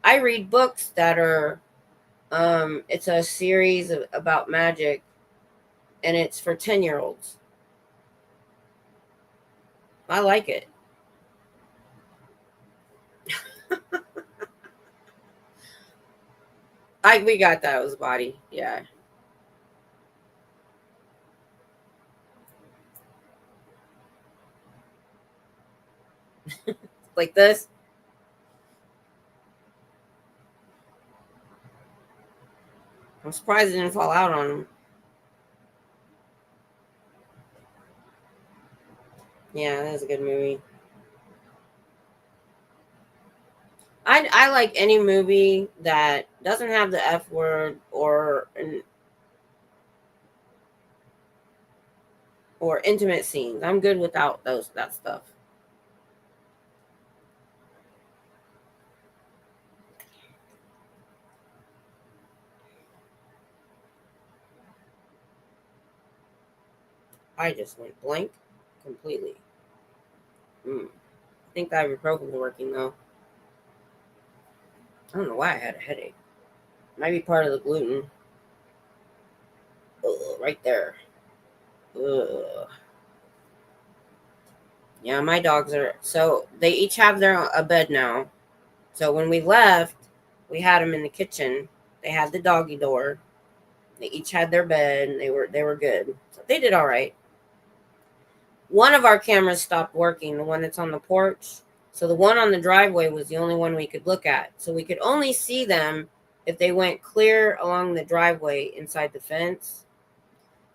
I read books that are it's a series about magic, and it's for 10-year-olds. I like it. We got that. It was body. Yeah. Like this. I'm surprised it didn't fall out on him. Yeah, that was a good movie. I like any movie that doesn't have the F word or intimate scenes. I'm good without that stuff. I just went blank completely. I think the ibuprofen's working though. I don't know why I had a headache. Might be part of the gluten. Ugh, right there. Ugh. Yeah, my dogs are, so they each have a bed now. So when we left, we had them in the kitchen. They had the doggy door. They each had their bed, and they were good. So they did all right. One of our cameras stopped working, the one that's on the porch. So the one on the driveway was the only one we could look at. So we could only see them if they went clear along the driveway inside the fence.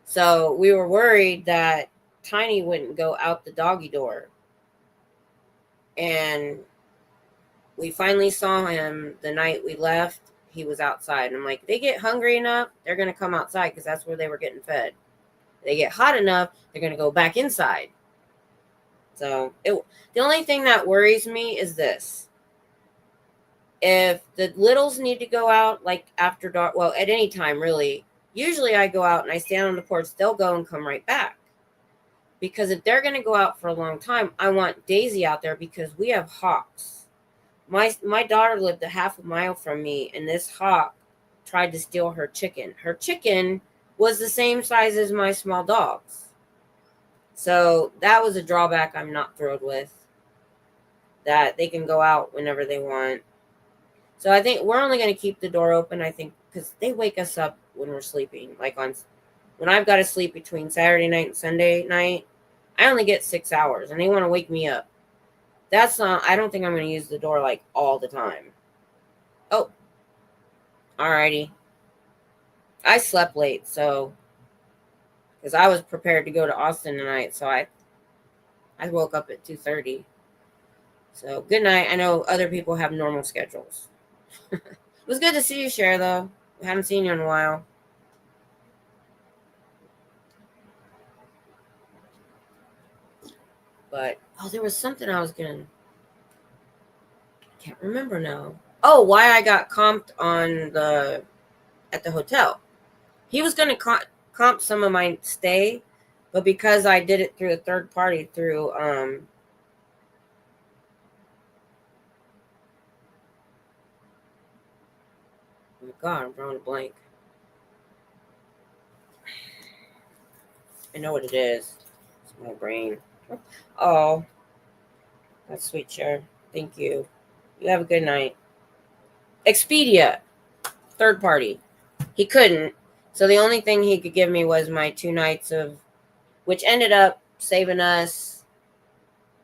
So we were worried that Tiny wouldn't go out the doggy door. And we finally saw him the night we left. He was outside. And I'm like, they get hungry enough, they're going to come outside because that's where they were getting fed. They get hot enough, they're going to go back inside. So the only thing that worries me is this. If the littles need to go out, like after dark, well, at any time, really, usually I go out and I stand on the porch, they'll go and come right back. Because if they're going to go out for a long time, I want Daisy out there because we have hawks. My daughter lived a half a mile from me, and this hawk tried to steal her chicken. Her chicken was the same size as my small dogs. So that was a drawback I'm not thrilled with. That they can go out whenever they want. So I think we're only going to keep the door open, I think, because they wake us up when we're sleeping. Like when I've got to sleep between Saturday night and Sunday night, I only get 6 hours, and they want to wake me up. I don't think I'm going to use the door like all the time. Oh, alrighty. I slept late, so, because I was prepared to go to Austin tonight, so I woke up at 2:30. So good night. I know other people have normal schedules. It was good to see you, Cher, though. I haven't seen you in a while. But, there was something I was going to, can't remember now. Oh, why I got comped at the hotel. He was going to comp some of my stay, but because I did it through a third party, through, oh my God, I'm drawing a blank. I know what it is. It's my brain. Oh, that's sweet, Cher. Thank you. You have a good night. Expedia, third party. He couldn't. So the only thing he could give me was my 2 nights which ended up saving us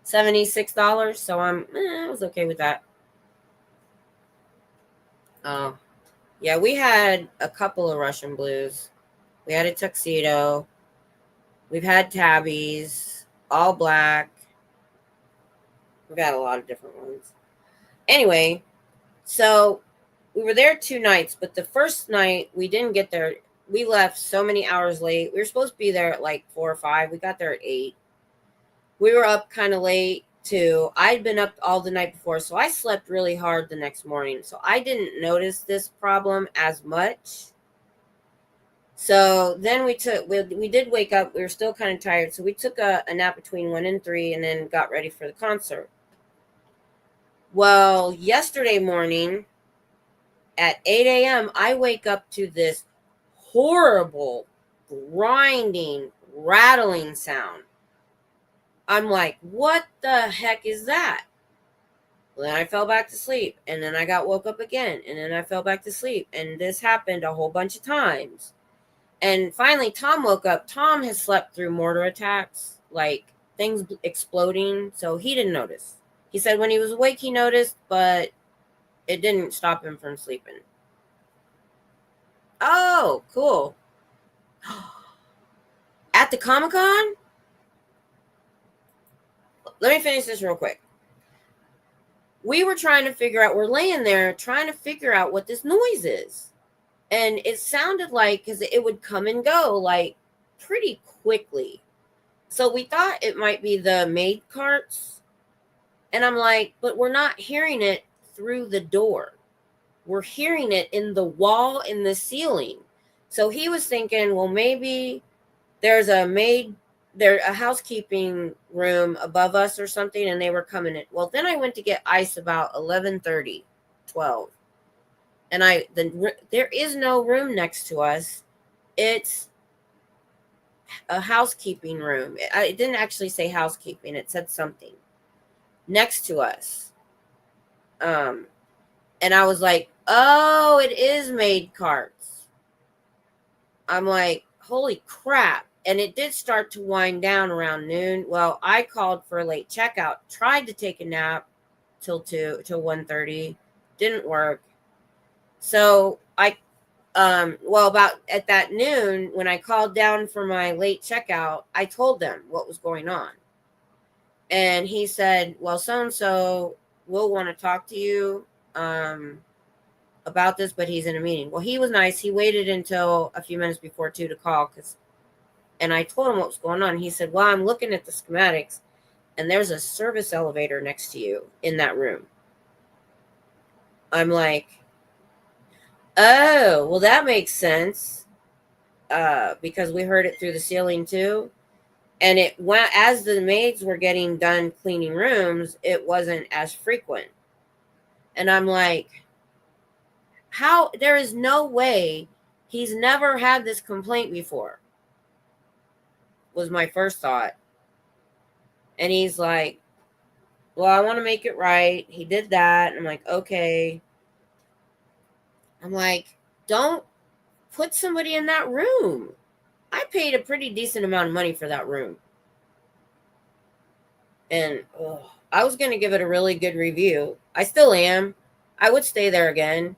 $76. So I was okay with that. Oh, yeah, we had a couple of Russian blues. We had a tuxedo. We've had tabbies, all black. We've had a lot of different ones. Anyway, so we were there 2 nights, but the first night we didn't get there. We left so many hours late. We were supposed to be there at like 4 or 5. We got there at 8. We were up kind of late too. I'd been up all the night before, so I slept really hard the next morning. So I didn't notice this problem as much. So then we did wake up. We were still kind of tired. So we took a nap between 1 and 3 and then got ready for the concert. Well, yesterday morning at 8 a.m., I wake up to this horrible, grinding, rattling sound. I'm like, what the heck is that? Well, then I fell back to sleep, and then I woke up again, and then I fell back to sleep. And this happened a whole bunch of times. And finally, Tom woke up. Tom has slept through mortar attacks, like things exploding, so he didn't notice. He said when he was awake, he noticed, but it didn't stop him from sleeping. Oh, cool. At the Comic-Con? Let me finish this real quick. We were trying to figure out, we're laying there trying to figure out what this noise is. And it sounded like, because it would come and go like pretty quickly. So we thought it might be the maid carts. And I'm like, but we're not hearing it through the door. We're hearing it in the wall, in the ceiling. So he was thinking, well, maybe there's a housekeeping room above us or something, and they were coming in. Well, then I went to get ice about 11:30, 12. And there is no room next to us. It's a housekeeping room. It didn't actually say housekeeping. It said something next to us. And I was like, oh, it is maid carts. I'm like, holy crap. And it did start to wind down around noon. Well, I called for a late checkout, tried to take a nap till 1:30, didn't work. So well, about at that noon, when I called down for my late checkout, I told them what was going on. And he said, well, so-and-so will want to talk to you about this, but he's in a meeting. Well, he was nice. He waited until a few minutes before 2 to call, and I told him what was going on. He said, well, I'm looking at the schematics, and there's a service elevator next to you in that room. I'm like, oh, well, that makes sense, because we heard it through the ceiling too. And it went, as the maids were getting done cleaning rooms, it wasn't as frequent. And I'm like, how? There is no way he's never had this complaint before, was my first thought. And he's like, well, I want to make it right. He did that. And I'm like, okay. I'm like, don't put somebody in that room. I paid a pretty decent amount of money for that room. And I was going to give it a really good review. I still am. I would stay there again,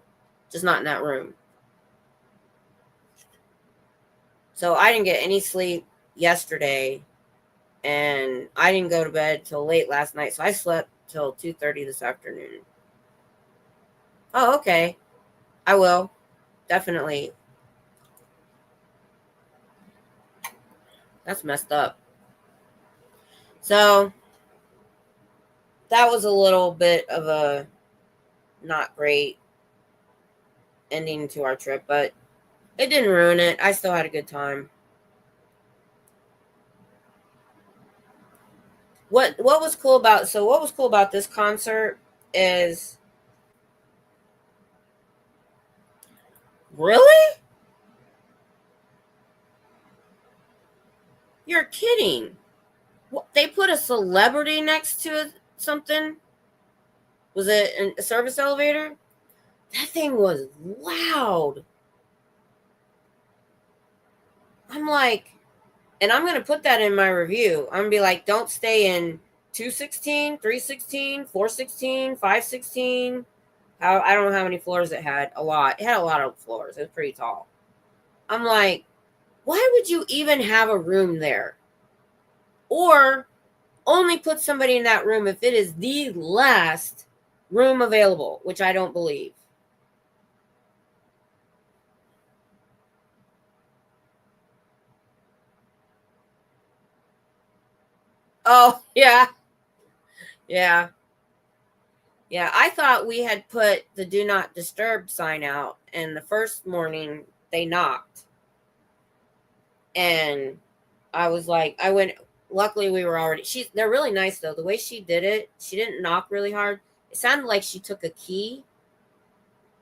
just not in that room. So I didn't get any sleep yesterday, and I didn't go to bed till late last night. So I slept till 2:30 this afternoon. Oh, okay. I will. Definitely. That's messed up. So that was a little bit of a not great ending to our trip, but it didn't ruin it. I still had a good time. What was cool about this concert is, really? You're kidding. They put a celebrity next to something? Was it a service elevator? That thing was loud. I'm like, and I'm going to put that in my review. I'm going to be like, don't stay in 216, 316, 416, 516. I don't know how many floors it had. A lot. It had a lot of floors. It was pretty tall. I'm like, why would you even have a room there? Or only put somebody in that room if it is the last room available, which I don't believe. Oh, yeah. Yeah. Yeah. I thought we had put the do not disturb sign out, and the first morning they knocked. And I was like, luckily we were already, they're really nice though. The way she did it, she didn't knock really hard. It sounded like she took a key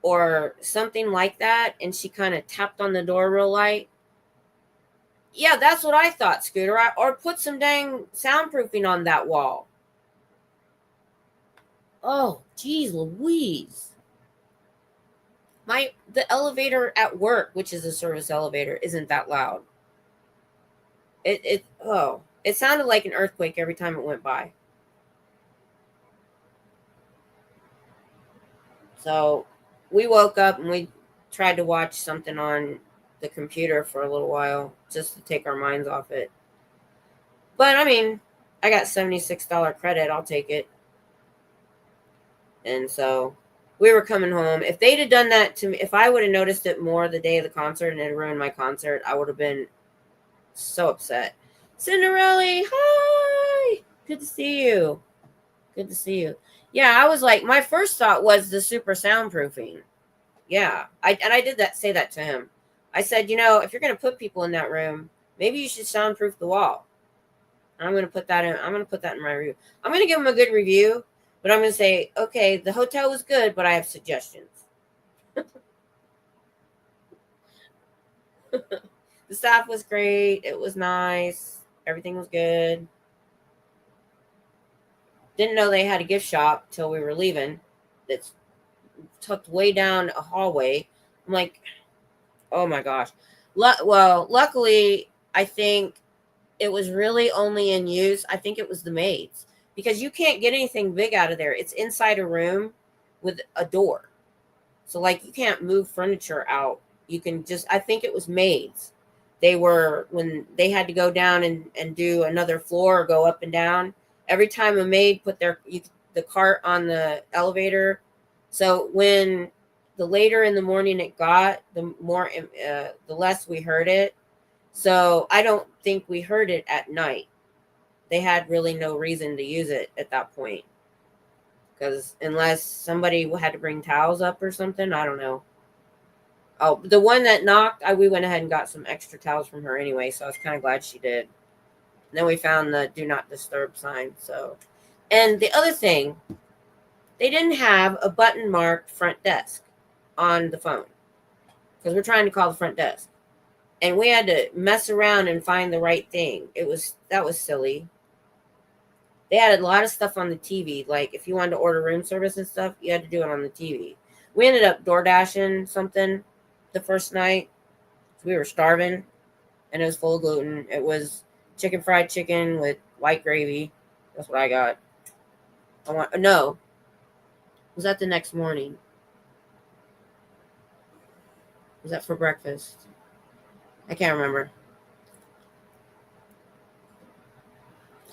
or something like that, and she kind of tapped on the door real light. Yeah, that's what I thought, Scooter. Or put some dang soundproofing on that wall. Oh, geez, Louise. The elevator at work, which is a service elevator, isn't that loud. It sounded like an earthquake every time it went by. So we woke up and we tried to watch something on the computer for a little while just to take our minds off it. But I mean, I got $76 credit. I'll take it. And so we were coming home. If they'd have done that to me, if I would have noticed it more the day of the concert and it ruined my concert, I would have been so upset. Cinderella, hi. Good to see you. Good to see you. Yeah, I was like, my first thought was the super soundproofing. Yeah, I did say that to him. I said, if you're going to put people in that room, maybe you should soundproof the wall. And I'm going to put that in. I'm going to put that in my review. I'm going to give him a good review, but I'm going to say, okay, the hotel was good, but I have suggestions. The The staff was great. It was nice. Everything was good. Didn't know they had a gift shop till we were leaving. That's tucked way down a hallway. I'm like, oh my gosh. Well, luckily, I think it was really only in use. I think it was the maids, because you can't get anything big out of there. It's inside a room with a door. So, like, you can't move furniture out. You can just, I think it was maids. They were, when they had to go down and do another floor or go up and down, every time a maid put the cart on the elevator. So when the later in the morning it got, the less we heard it. So I don't think we heard it at night. They had really no reason to use it at that point. Because unless somebody had to bring towels up or something, I don't know. Oh, the one that knocked, we went ahead and got some extra towels from her anyway, so I was kind of glad she did. And then we found the do not disturb sign. So, and the other thing, they didn't have a button marked front desk on the phone, because we're trying to call the front desk, and we had to mess around and find the right thing. That was silly. They had a lot of stuff on the TV. Like, if you wanted to order room service and stuff, you had to do it on the TV. We ended up door dashing something the first night. We were starving, and it was full of gluten. It was fried chicken with white gravy. That's what I got. No. Was that the next morning? Was that for breakfast? I can't remember.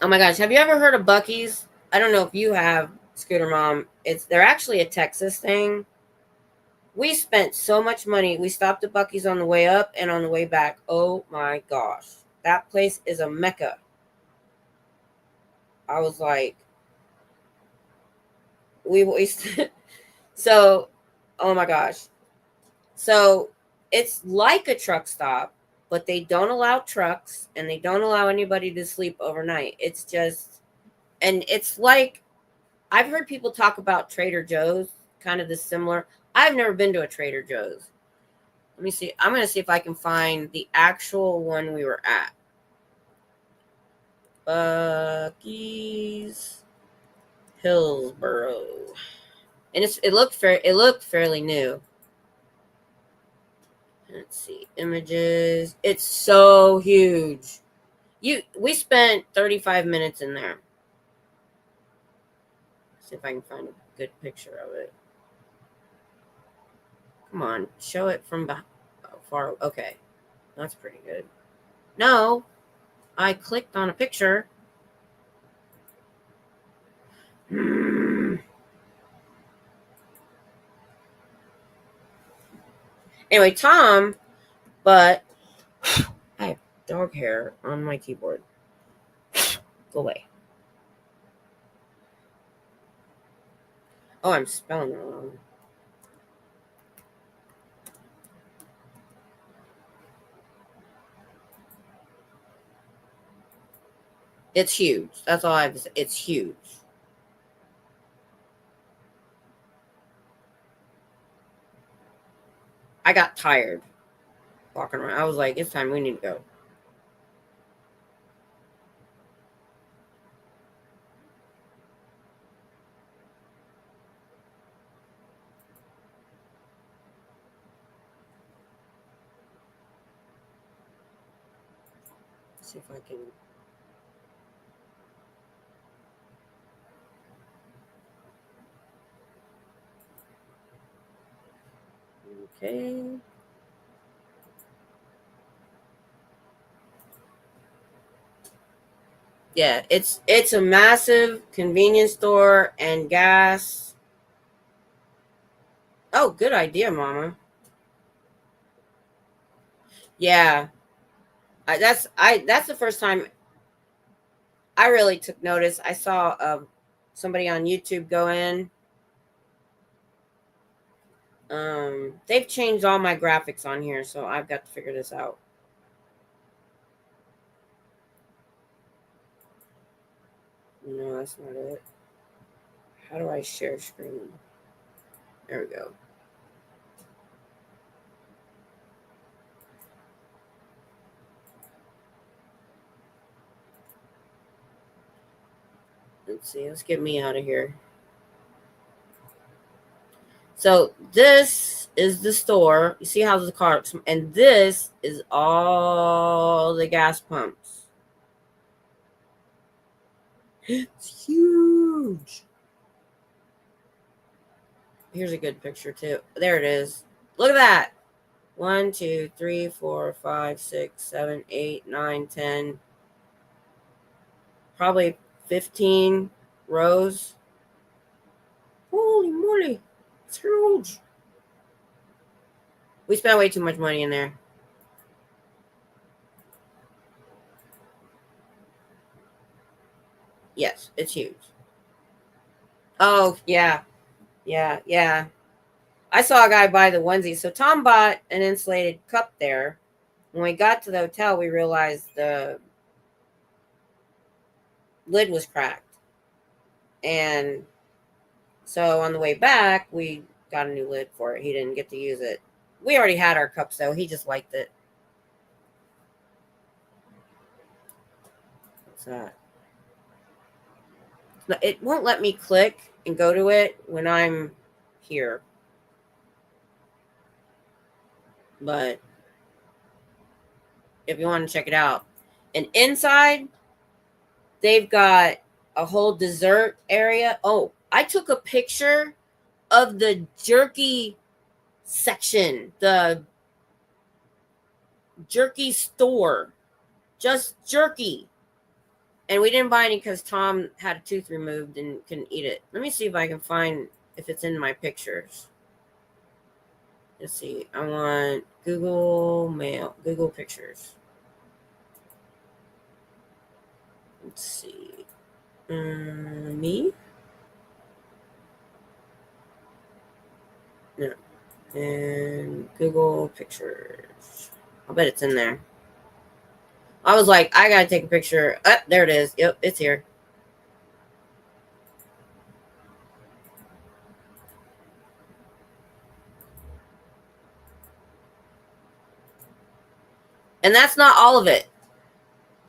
Oh my gosh, have you ever heard of Buc-ee's? I don't know if you have, Scooter Mom. They're actually a Texas thing. We spent so much money. We stopped at Buc-ee's on the way up and on the way back. Oh my gosh. That place is a mecca. I was like, we wasted. So, oh my gosh. So it's like a truck stop, but they don't allow trucks and they don't allow anybody to sleep overnight. It's just, and it's like, I've heard people talk about Trader Joe's, kind of the similar. I've never been to a Trader Joe's. Let me see. I'm going to see if I can find the actual one we were at. Buc-ee's Hillsboro. And it looked fairly new. Let's see. Images. It's so huge. We spent 35 minutes in there. Let's see if I can find a good picture of it. Come on, show it from far. Okay, that's pretty good. No, I clicked on a picture. Anyway, Tom, but I have dog hair on my keyboard. Go away. Oh, I'm spelling it wrong. It's huge. That's all I have to say. It's huge. I got tired walking around. I was like, it's time. We need to go. Let's see if I can. Okay. Yeah, it's a massive convenience store and gas. Oh, good idea, Mama. Yeah, that's the first time I really took notice. I saw somebody on YouTube go in. They've changed all my graphics on here, so I've got to figure this out. No, that's not it. How do I share screen? There we go. Let's see. Let's get me out of here. So this is the store. You see how the cars, and this is all the gas pumps. It's huge. Here's a good picture too. There it is. Look at that. 1, 2, 3, 4, 5, 6, 7, 8, 9, 10. Probably 15 rows. Holy moly. It's huge. We spent way too much money in there. Yes, it's huge. Oh, yeah. Yeah. I saw a guy buy the onesie. So Tom bought an insulated cup there. When we got to the hotel, we realized the lid was cracked. And so on the way back, we got a new lid for it. He didn't get to use it. We already had our cups, though. He just liked it. What's that? It won't let me click and go to it when I'm here. But if you want to check it out. And inside, they've got a whole dessert area. Oh, I took a picture of the jerky section, the jerky store. Just jerky. And we didn't buy any because Tom had a tooth removed and couldn't eat it. Let me see if I can find if it's in my pictures. Let's see. I want Google Mail, Google Pictures. Let's see. Me? No. And Google Pictures. I'll bet it's in there. I was like, I gotta take a picture. There it is. Yep, it's here. And that's not all of it.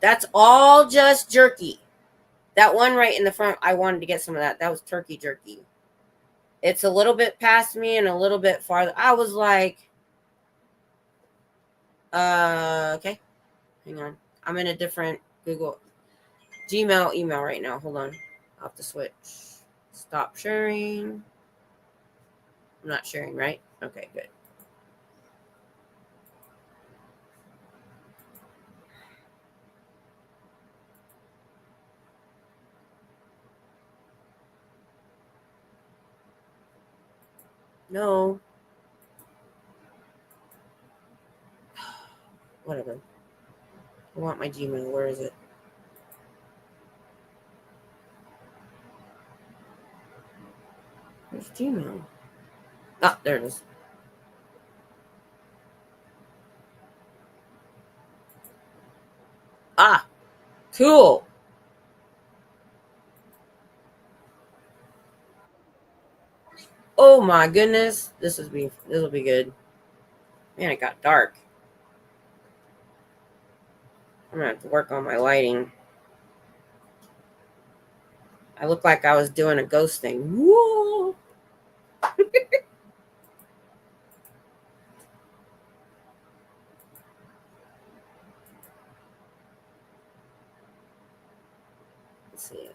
That's all just jerky. That one right in the front, I wanted to get some of that. That was turkey jerky. It's a little bit past me and a little bit farther. I was like, okay. Hang on. I'm in a different Google Gmail email right now. Hold on. I'll have to switch. Stop sharing. I'm not sharing, right? Okay, good. No. Whatever. I want my Gmail. Where is it? Where's Gmail? Ah, there it is. Ah, cool. Oh my goodness. This will be good. Man, it got dark. I'm gonna have to work on my lighting. I look like I was doing a ghost thing. Whoa. Let's see.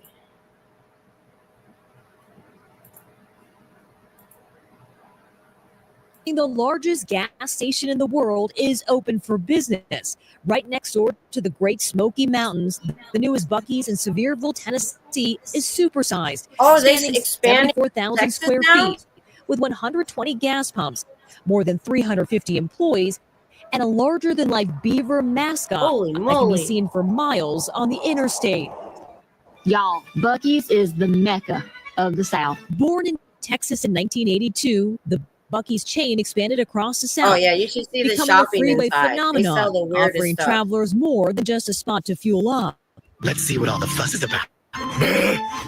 The largest gas station in the world is open for business. Right next door to the Great Smoky Mountains, the newest Buc-ee's in Sevierville, Tennessee, is supersized. Oh, they expanded 74,000 square feet with 120 gas pumps, more than 350 employees, and a larger-than-life beaver mascot that can be seen for miles on the interstate. Y'all, Buc-ee's is the mecca of the South. Born in Texas in 1982, the Buc-ee's chain expanded across the South. Oh yeah, you should see the shopping a freeway inside. phenomenon, They sell the weirdest offering stuff. travelers more than just a spot to fuel up. Let's see what all the fuss is about.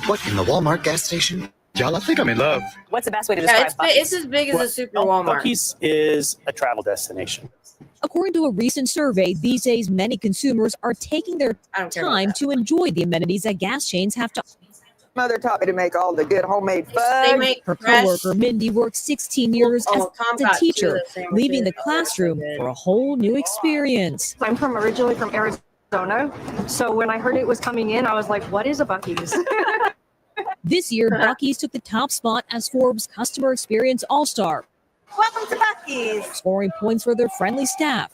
What, in the Walmart gas station? Y'all, I think I'm in love. What's the best way to describe Buc-ee's? It's as big as a super Walmart. Buc-ee's is a travel destination. According to a recent survey, these days many consumers are taking their time to enjoy the amenities that gas chains have to mother taught me to make all the good homemade They fudge. make Her fresh. coworker Mindy worked 16 years Tom as got a 2 of teacher, those sandwiches. leaving the Oh, they're so classroom good. for a whole new experience. I'm from originally from Arizona, so when I heard it was coming in, I was like, what is a Buc-ee's? This year, Buc-ee's took the top spot as Forbes Customer Experience All-Star, Welcome to Buc-ee's. scoring points for their friendly staff.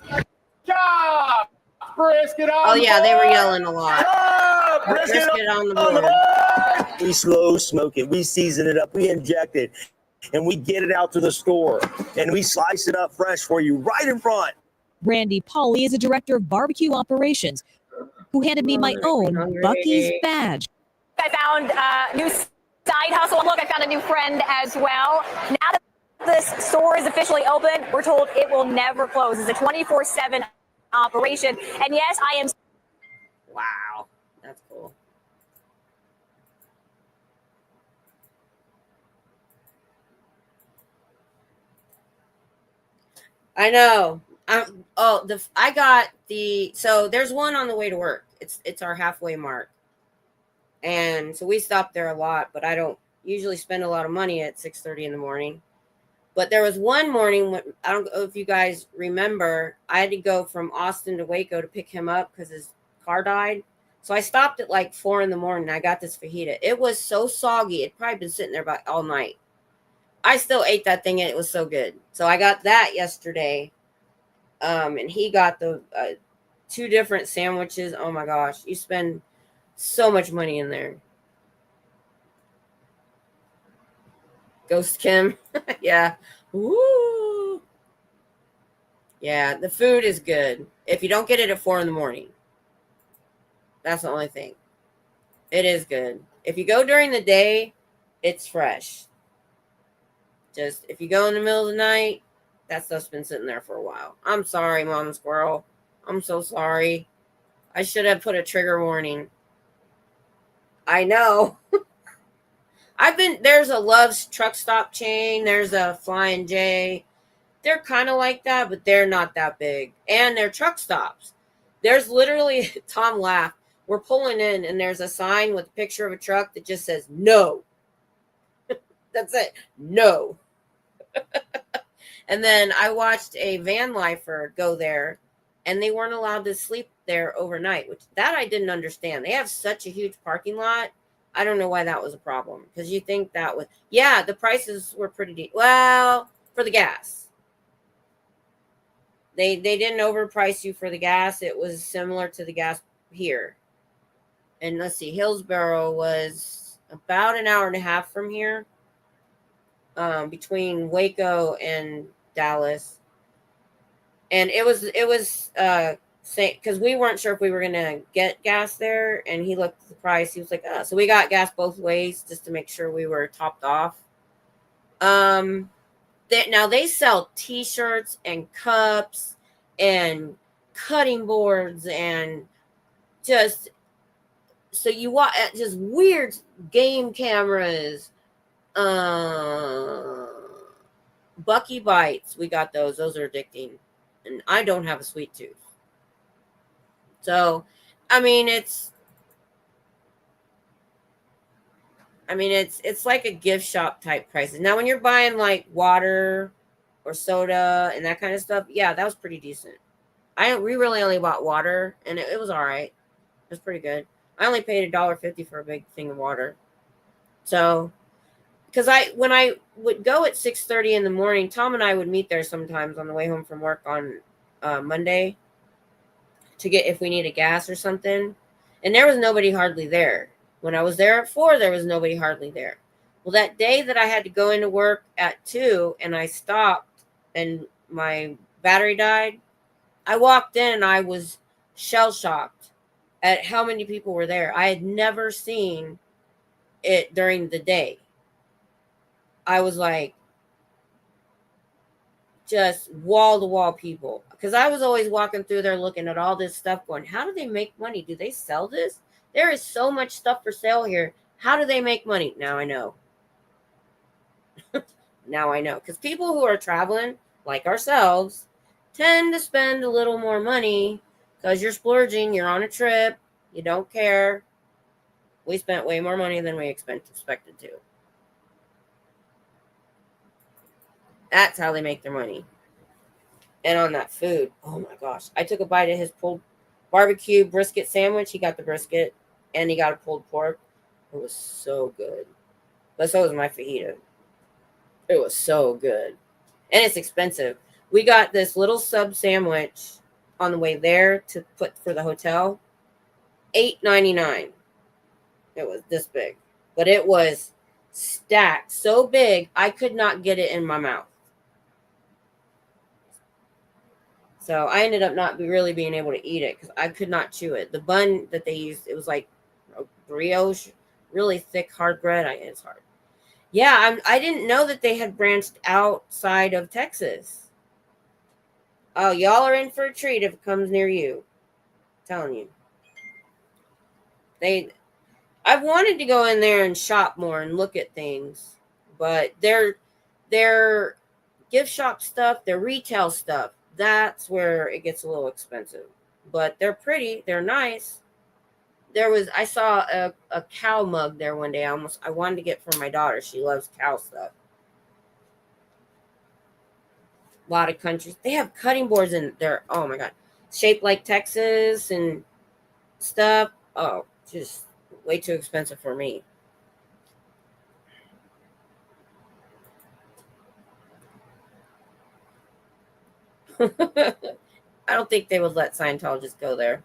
Job! Brisket on Oh yeah, the they were board! yelling a lot. Job! Brisket on the on the board. board! We slow smoke it, we season it up, we inject it, and we get it out to the store, and we slice it up fresh for you right in front. Randy Pauly is a director of barbecue operations who handed me my own Buc-ee's badge. I found a new side hustle. Look, I found a new friend as well. Now that this store is officially open, we're told it will never close. It's a 24/7 operation. And yes, I am. Wow, that's cool. I know. I got the, so there's one on the way to work. It's our halfway mark. And so we stop there a lot, but I don't usually spend a lot of money at 6:30 in the morning. But there was one morning when, I don't know if you guys remember, I had to go from Austin to Waco to pick him up because his car died. So I stopped at like 4 in the morning. I got this fajita. It was so soggy. It'd probably been sitting there about all night. I still ate that thing and it was so good. So I got that yesterday. And he got the 2 different sandwiches. Oh my gosh. You spend so much money in there. Ghost Kim. Yeah. Woo. Yeah, the food is good. If you don't get it at 4 in the morning. That's the only thing. It is good. If you go during the day, it's fresh. Just if you go in the middle of the night, that stuff's been sitting there for a while. I'm sorry, Mama Squirrel. I'm so sorry. I should have put a trigger warning. I know. There's a Love's truck stop chain. There's a Flying J. They're kind of like that, but they're not that big. And they're truck stops. There's literally, Tom laughed. We're pulling in and there's a sign with a picture of a truck that just says no. That's it. No. And then I watched a van lifer go there and they weren't allowed to sleep there overnight, which that I didn't understand. They have such a huge parking lot. I don't know why that was a problem because you think that was, yeah, the prices were pretty deep. Well, for the gas. They didn't overprice you for the gas. It was similar to the gas here. And let's see, Hillsboro was about an hour and a half from here, between Waco and Dallas. And it was because we weren't sure if we were gonna get gas there, and he looked at the price. He was like, "Oh," so we got gas both ways just to make sure we were topped off. Now they sell T-shirts and cups and cutting boards and just so you watch just weird game cameras. Bucky Bites, we got those. Those are addicting, and I don't have a sweet tooth. So, it's like a gift shop type prices. Now, when you're buying like water or soda and that kind of stuff, yeah, that was pretty decent. We really only bought water, and it was all right. It was pretty good. I only paid $1.50 for a big thing of water. So, because when I would go at 6:30 in the morning, Tom and I would meet there sometimes on the way home from work on Monday to get if we needed gas or something. And there was nobody hardly there. When I was there at 4, there was nobody hardly there. Well, that day that I had to go into work at 2 and I stopped and my battery died, I walked in and I was shell-shocked at how many people were there. I had never seen it during the day. I was like, just wall-to-wall people. Because I was always walking through there looking at all this stuff going, how do they make money? Do they sell this? There is so much stuff for sale here. How do they make money? Now I know. Now I know. Because people who are traveling, like ourselves, tend to spend a little more money because you're splurging. You're on a trip. You don't care. We spent way more money than we expected to. That's how they make their money. And on that food, oh my gosh. I took a bite of his pulled barbecue brisket sandwich. He got the brisket and he got a pulled pork. It was so good. But so was my fajita. It was so good. And it's expensive. We got this little sub sandwich on the way there to put for the hotel. $8.99. It was this big. But it was stacked so big I could not get it in my mouth. So I ended up not really being able to eat it because I could not chew it. The bun that they used, it was like a brioche, really thick, hard bread. It's hard. Yeah, I didn't know that they had branched outside of Texas. Oh, y'all are in for a treat if it comes near you. I'm telling you. I've wanted to go in there and shop more and look at things, but their gift shop stuff, their retail stuff, that's where it gets a little expensive. But they're pretty, they're nice. I saw a cow mug there one day. I wanted to get for my daughter. She loves cow stuff. A lot of countries. They have cutting boards in there. Oh my God. Shaped like Texas and stuff. Oh, just way too expensive for me. I don't think they would let Scientologists go there.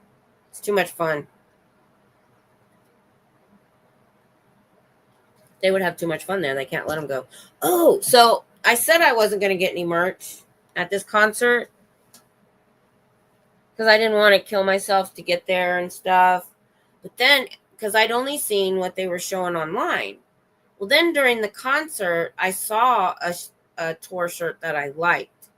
It's too much fun. They would have too much fun there. They can't let them go. Oh, so I said I wasn't going to get any merch at this concert because I didn't want to kill myself to get there and stuff. But then, because I'd only seen what they were showing online. Well, then during the concert, I saw a tour shirt that I liked.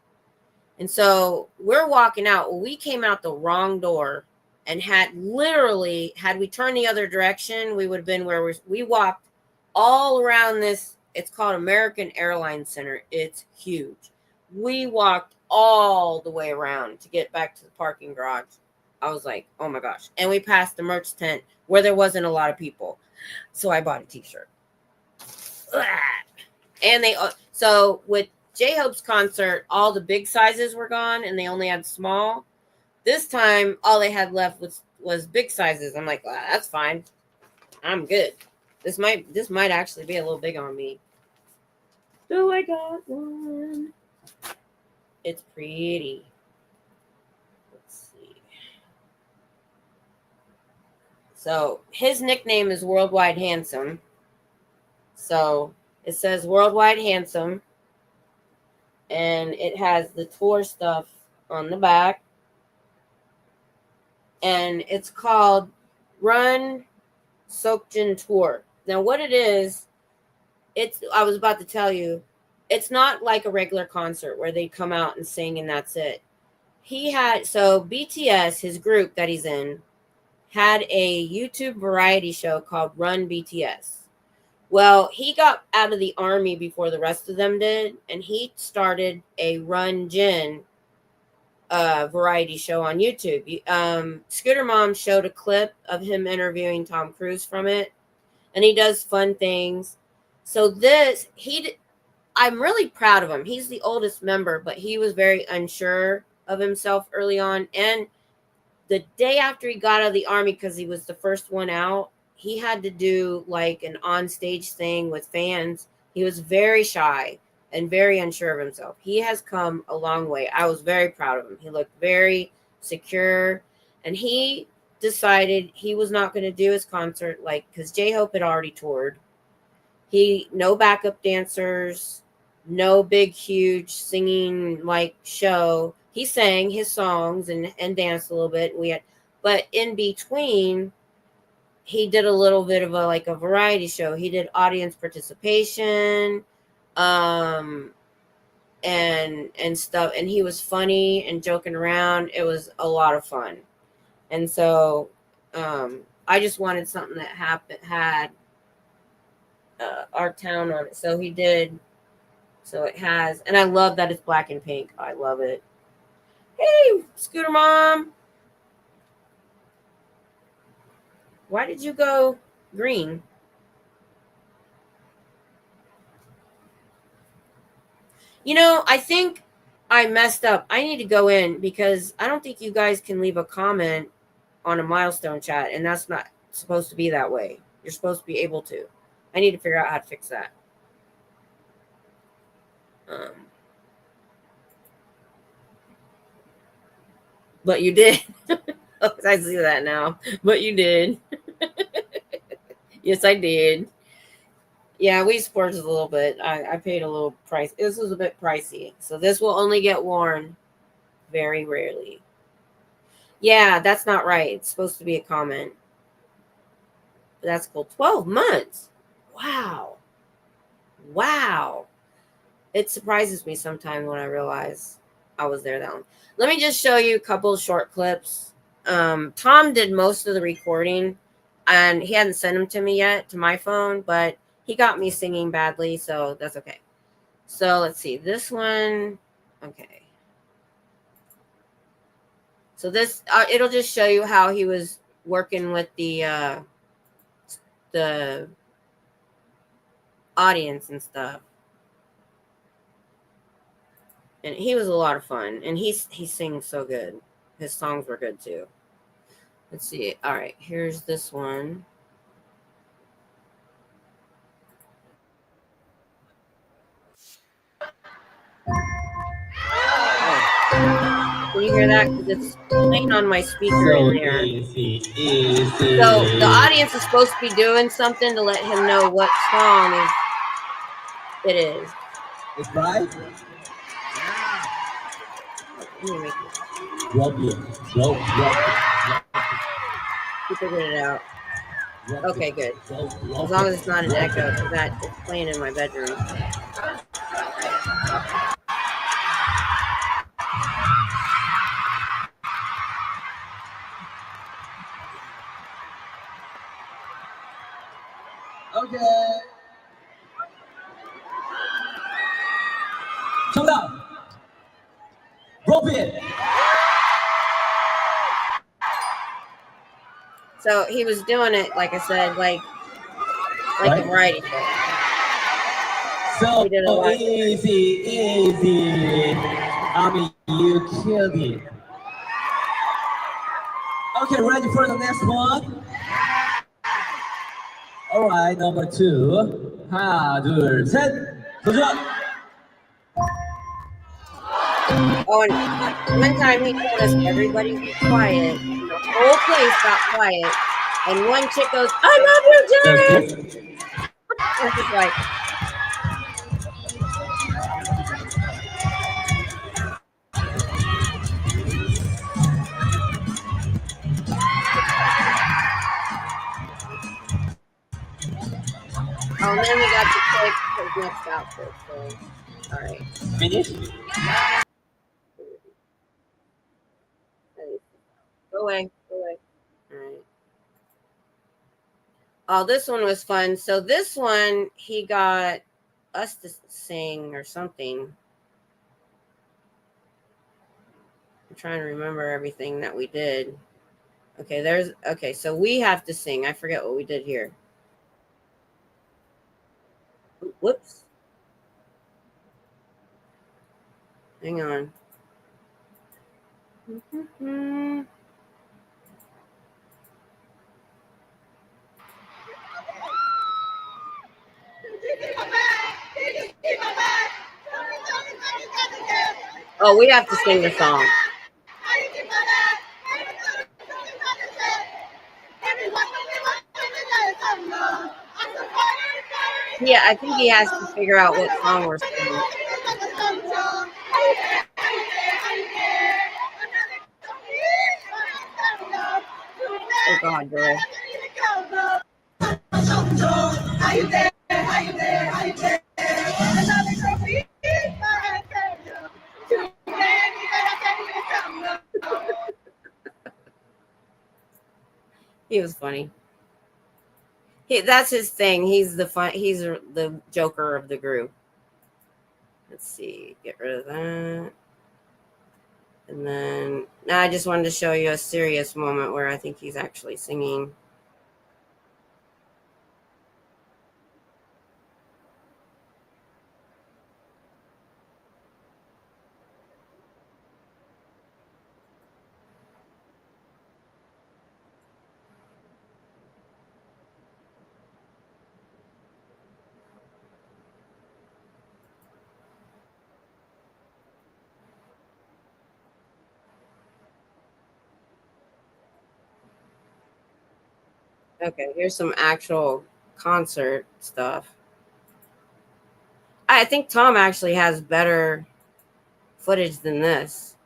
And so we're walking out. Well, we came out the wrong door and had we turned the other direction, we would have been where we walked all around this. It's called American Airlines Center. It's huge. We walked all the way around to get back to the parking garage. I was like, oh my gosh. And we passed the merch tent where there wasn't a lot of people. So I bought a t-shirt. And so with J-Hope's concert, all the big sizes were gone and they only had small. This time, all they had left was big sizes. I'm like, well, that's fine. I'm good. This might actually be a little big on me. So I got one. It's pretty. Let's see. So his nickname is Worldwide Handsome. So it says Worldwide Handsome. And it has the tour stuff on the back. And it's called Run Sokjin Tour. Now, what it is, I was about to tell you, it's not like a regular concert where they come out and sing and that's it. So BTS, his group that he's in, had a YouTube variety show called Run BTS. Well, he got out of the army before the rest of them did, and he started a Run Jin variety show on YouTube. Scooter Mom showed a clip of him interviewing Tom Cruise from it, and he does fun things. So I'm really proud of him. He's the oldest member, but he was very unsure of himself early on. And the day after he got out of the army, because he was the first one out, he had to do like an on-stage thing with fans. He was very shy and very unsure of himself. He has come a long way. I was very proud of him. He looked very secure, and he decided he was not going to do his concert because J-Hope had already toured. No backup dancers, no big, huge singing show. He sang his songs and danced a little bit. But in between, he did a little bit of a variety show. He did audience participation, and stuff. And he was funny and joking around. It was a lot of fun. And so, I just wanted something that had our town on it. So he did. So it has, and I love that it's black and pink. I love it. Hey, Scooter Mom. Why did you go? green. You know, I think I messed up. I need to go in because I don't think you guys can leave a comment on a milestone chat, and that's not supposed to be that way. You're supposed to be able to. I need to figure out how to fix that. But you did. Oh, I see that now. But you did. Yes, I did. Yeah, we splurged a little bit. I paid a little price. This was a bit pricey. So this will only get worn very rarely. Yeah, that's not right. It's supposed to be a comment. But that's cool. 12 months. Wow. Wow. It surprises me sometimes when I realize I was there that long. Let me just show you a couple of short clips. Tom did most of the recording, and he hadn't sent them to me yet to my phone, but he got me singing badly, so that's okay. So let's see. This one. Okay. So this, it'll just show you how he was working with the audience and stuff. And he was a lot of fun. And he sings so good. His songs were good too. Let's see. All right. Here's this one. Oh. Can you hear that? Because it's playing on my speaker in there. So the audience is supposed to be doing something to let him know what song it is. It's right. Let me make it. He figured it out. Okay, good. As long as it's not an echo, because that it's playing in my bedroom. Okay. 정답. Rope it. So he was doing it, like I said, like Right. a variety show. So He did a lot. easy. I mean, you killed it. Okay, ready for the next one? All right, number 2. 하나, 둘, 셋. 도전. Oh, and one time he told us everybody be quiet. The whole place got quiet. And one chick goes, I love you, Jared! It's just like, oh, and then we got to pick his next outfit. So, all right. Finish? Go away. All right. Oh, this one was fun. So this one, he got us to sing or something. I'm trying to remember everything that we did. Okay, so we have to sing. I forget what we did here. Whoops. Hang on. Oh, we have to sing the song. Yeah, I think he has to figure out what song we're singing. Oh God, girl. He was funny. That's his thing. He's the joker of the group. Let's see. Get rid of that. And then now I just wanted to show you a serious moment where I think he's actually singing. Okay, here's some actual concert stuff. I think Tom actually has better footage than this.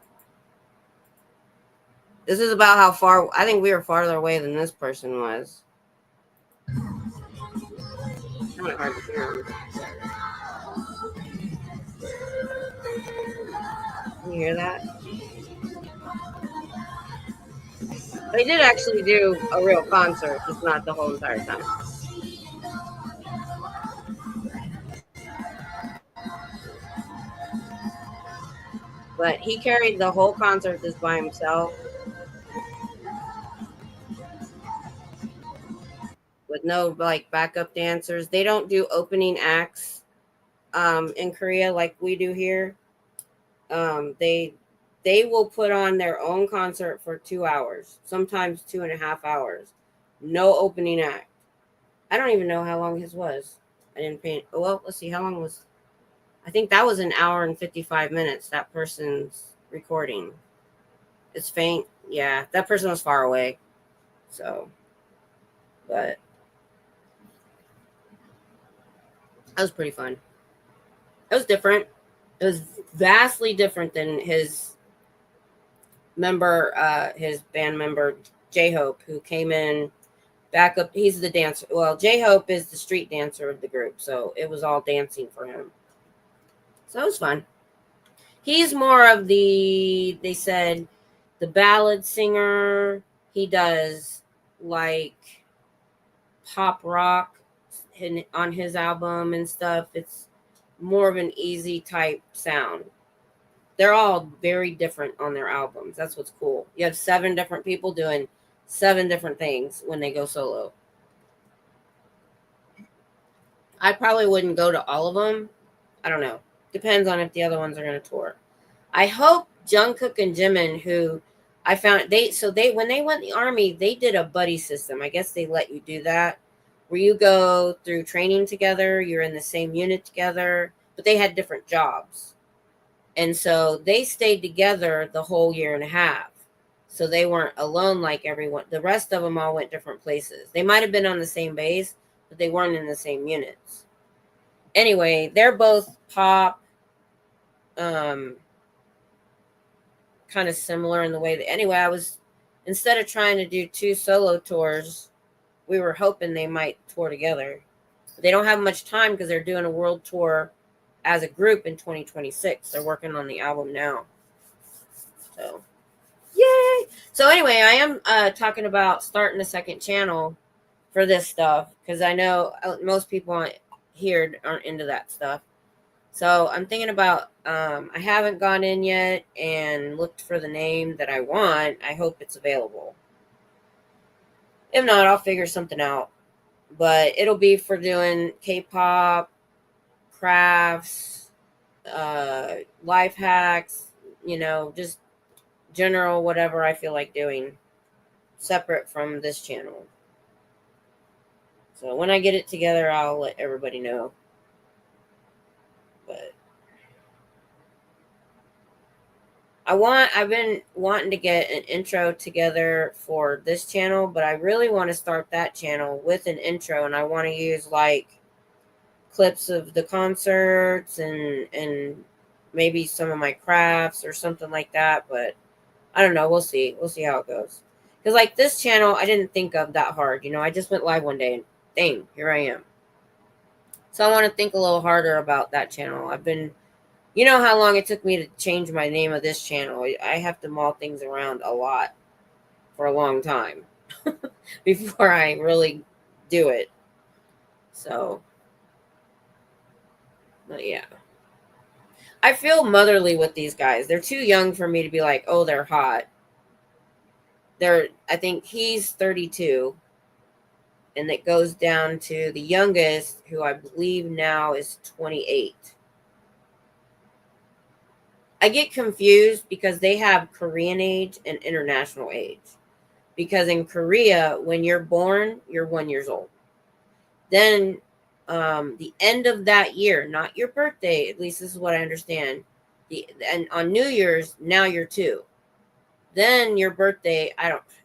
This is about how far, I think we were farther away than this person was. Kind of hard to hear him. Can you hear that? They did actually do a real concert, just not the whole entire time. But he carried the whole concert just by himself. With no like backup dancers. They don't do opening acts in Korea like we do here. They will put on their own concert for 2 hours, sometimes 2.5 hours. No opening act. I don't even know how long his was. I didn't pay. Well, let's see. How long was? I think that was 1 hour and 55 minutes. That person's recording. It's faint. Yeah, that person was far away. So, but that was pretty fun. It was different. It was vastly different than his member, his band member, J-Hope, who came in back up. He's the dancer. Well, J-Hope is the street dancer of the group. So it was all dancing for him. So it was fun. He's more of the, they said, the ballad singer. He does like pop rock on his album and stuff. It's more of an easy type sound. They're all very different on their albums. That's what's cool. You have 7 different people doing 7 different things when they go solo. I probably wouldn't go to all of them. I don't know. Depends on if the other ones are going to tour. I hope Jungkook and Jimin, who I found they when they went in the army, they did a buddy system. I guess they let you do that, where you go through training together. You're in the same unit together, but they had different jobs. And so they stayed together the whole 1.5 years. So they weren't alone like everyone. The rest of them all went different places. They might have been on the same base, but they weren't in the same units. Anyway, they're both pop, kind of similar in the way that, anyway, instead of trying to do 2 solo tours, we were hoping they might tour together. But they don't have much time because they're doing a world tour as a group in 2026. They're working on the album now. So, yay! So anyway, I am talking about starting a second channel for this stuff because I know most people here aren't into that stuff. So I'm thinking about, I haven't gone in yet and looked for the name that I want. I hope it's available. If not, I'll figure something out. But it'll be for doing K-pop, crafts, life hacks, just general whatever I feel like doing, separate from this channel. So when I get it together, I'll let everybody know. But I've been wanting to get an intro together for this channel, but I really want to start that channel with an intro, and I want to use like clips of the concerts and maybe some of my crafts or something like that. But I don't know. We'll see. We'll see how it goes. Because like this channel, I didn't think of that hard. I just went live one day and dang, here I am. So I want to think a little harder about that channel. I've been, how long it took me to change my name of this channel. I have to maul things around a lot for a long time before I really do it. So, but yeah. I feel motherly with these guys. They're too young for me to be like, oh, they're hot. I think he's 32. And it goes down to the youngest, who I believe now is 28. I get confused because they have Korean age and international age. Because in Korea, when you're born, you're 1 year old. Then the end of that year, not your birthday, at least this is what I understand. And on New Year's, now you're 2. Then your birthday,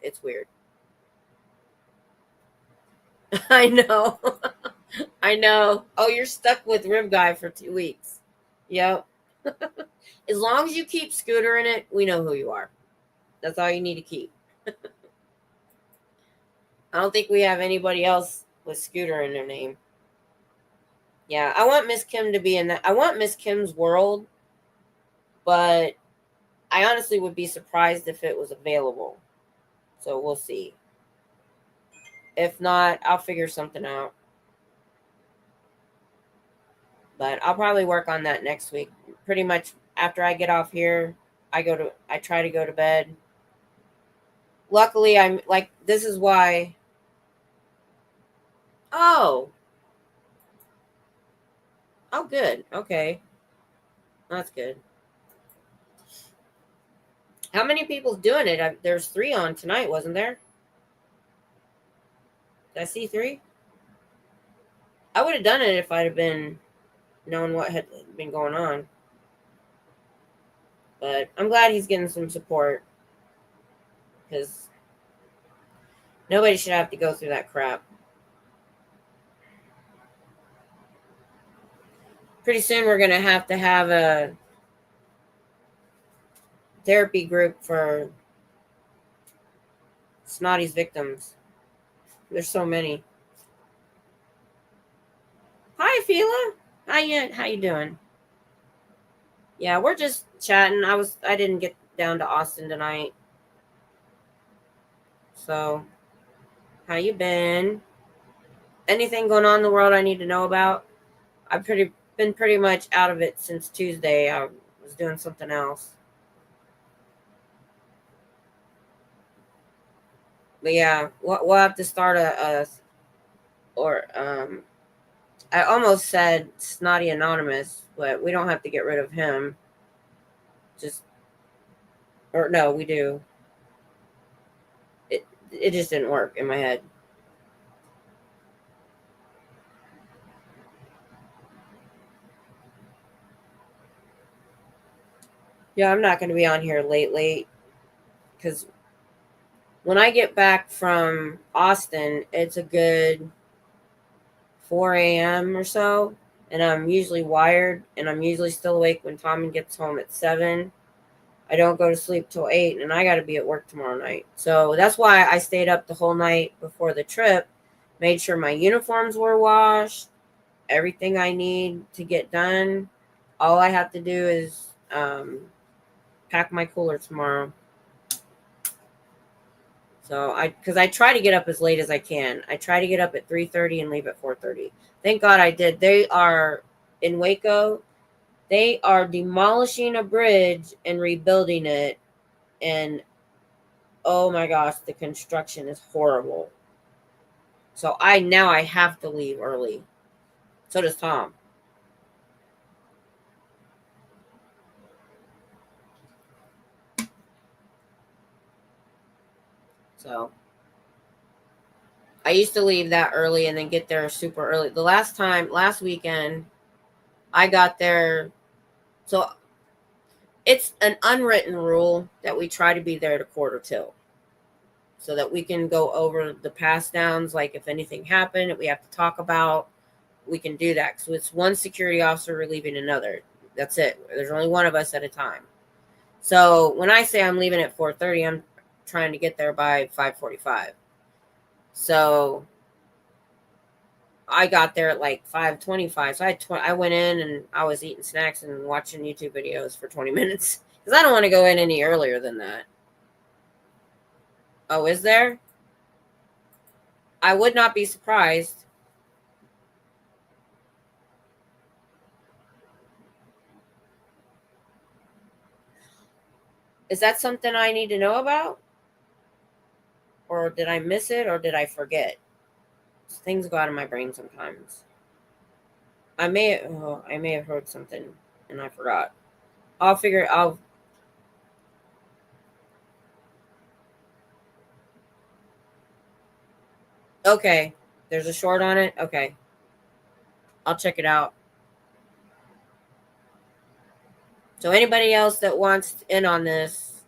it's weird. I know. I know. Oh, you're stuck with Rib Guy for 2 weeks. Yep. As long as you keep Scooter in it, we know who you are. That's all you need to keep. I don't think we have anybody else with Scooter in their name. Yeah, I want Miss Kim to be in that. I want Miss Kim's world, but I honestly would be surprised if it was available. So we'll see. If not, I'll figure something out. But I'll probably work on that next week. Pretty much after I get off here, I try to go to bed. Luckily, I'm like, this is why. Oh, good. Okay. That's good. How many people's doing it? There's 3 on tonight, wasn't there? Did I see 3? I would have done it if I'd have been knowing what had been going on. But I'm glad he's getting some support. Because nobody should have to go through that crap. Pretty soon we're going to have a therapy group for Snotty's victims. There's so many. Hi, Fila. How you doing? Yeah, we're just chatting. I didn't get down to Austin tonight. So, how you been? Anything going on in the world I need to know about? I've been pretty much out of it since Tuesday. I was doing something else. But yeah, we'll have to start I almost said Snotty Anonymous, but we don't have to get rid of him. No, we do. It just didn't work in my head. Yeah, I'm not going to be on here late because when I get back from Austin, it's a good 4 a.m. or so, and I'm usually wired, and I'm usually still awake when Tommy gets home at 7. I don't go to sleep till 8, and I got to be at work tomorrow night. So that's why I stayed up the whole night before the trip, made sure my uniforms were washed, everything I need to get done. All I have to do is pack my cooler tomorrow. So because I try to get up as late as I can. I try to get up at 3:30 and leave at 4:30. Thank God I did. They are in Waco. They are demolishing a bridge and rebuilding it. And oh my gosh, the construction is horrible. So now I have to leave early. So does Tom. So I used to leave that early and then get there super early. The last weekend, I got there. So it's an unwritten rule that we try to be there to 1:45 so that we can go over the pass downs. Like if anything happened that we have to talk about, we can do that. So it's one security officer relieving another. That's it. There's only one of us at a time. So when I say I'm leaving at 4:30, I'm trying to get there by 5:45. So I got there at like 5:25. So I went in and I was eating snacks and watching YouTube videos for 20 minutes because I don't want to go in any earlier than that. Oh, is there? I would not be surprised. Is that something I need to know about? Or did I miss it or did I forget? Things go out of my brain sometimes. I may have heard something and I forgot. Okay. There's a short on it. Okay. I'll check it out. So anybody else that wants in on this,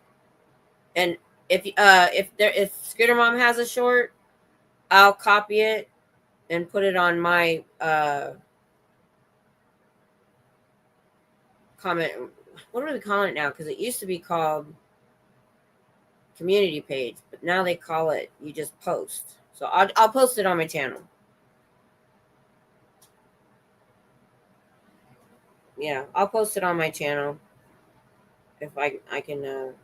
and if Scooter Mom has a short, I'll copy it and put it on my comment. What do we call it now? Because it used to be called community page, but now they call it you just post. So I'll post it on my channel. Yeah, I'll post it on my channel if I can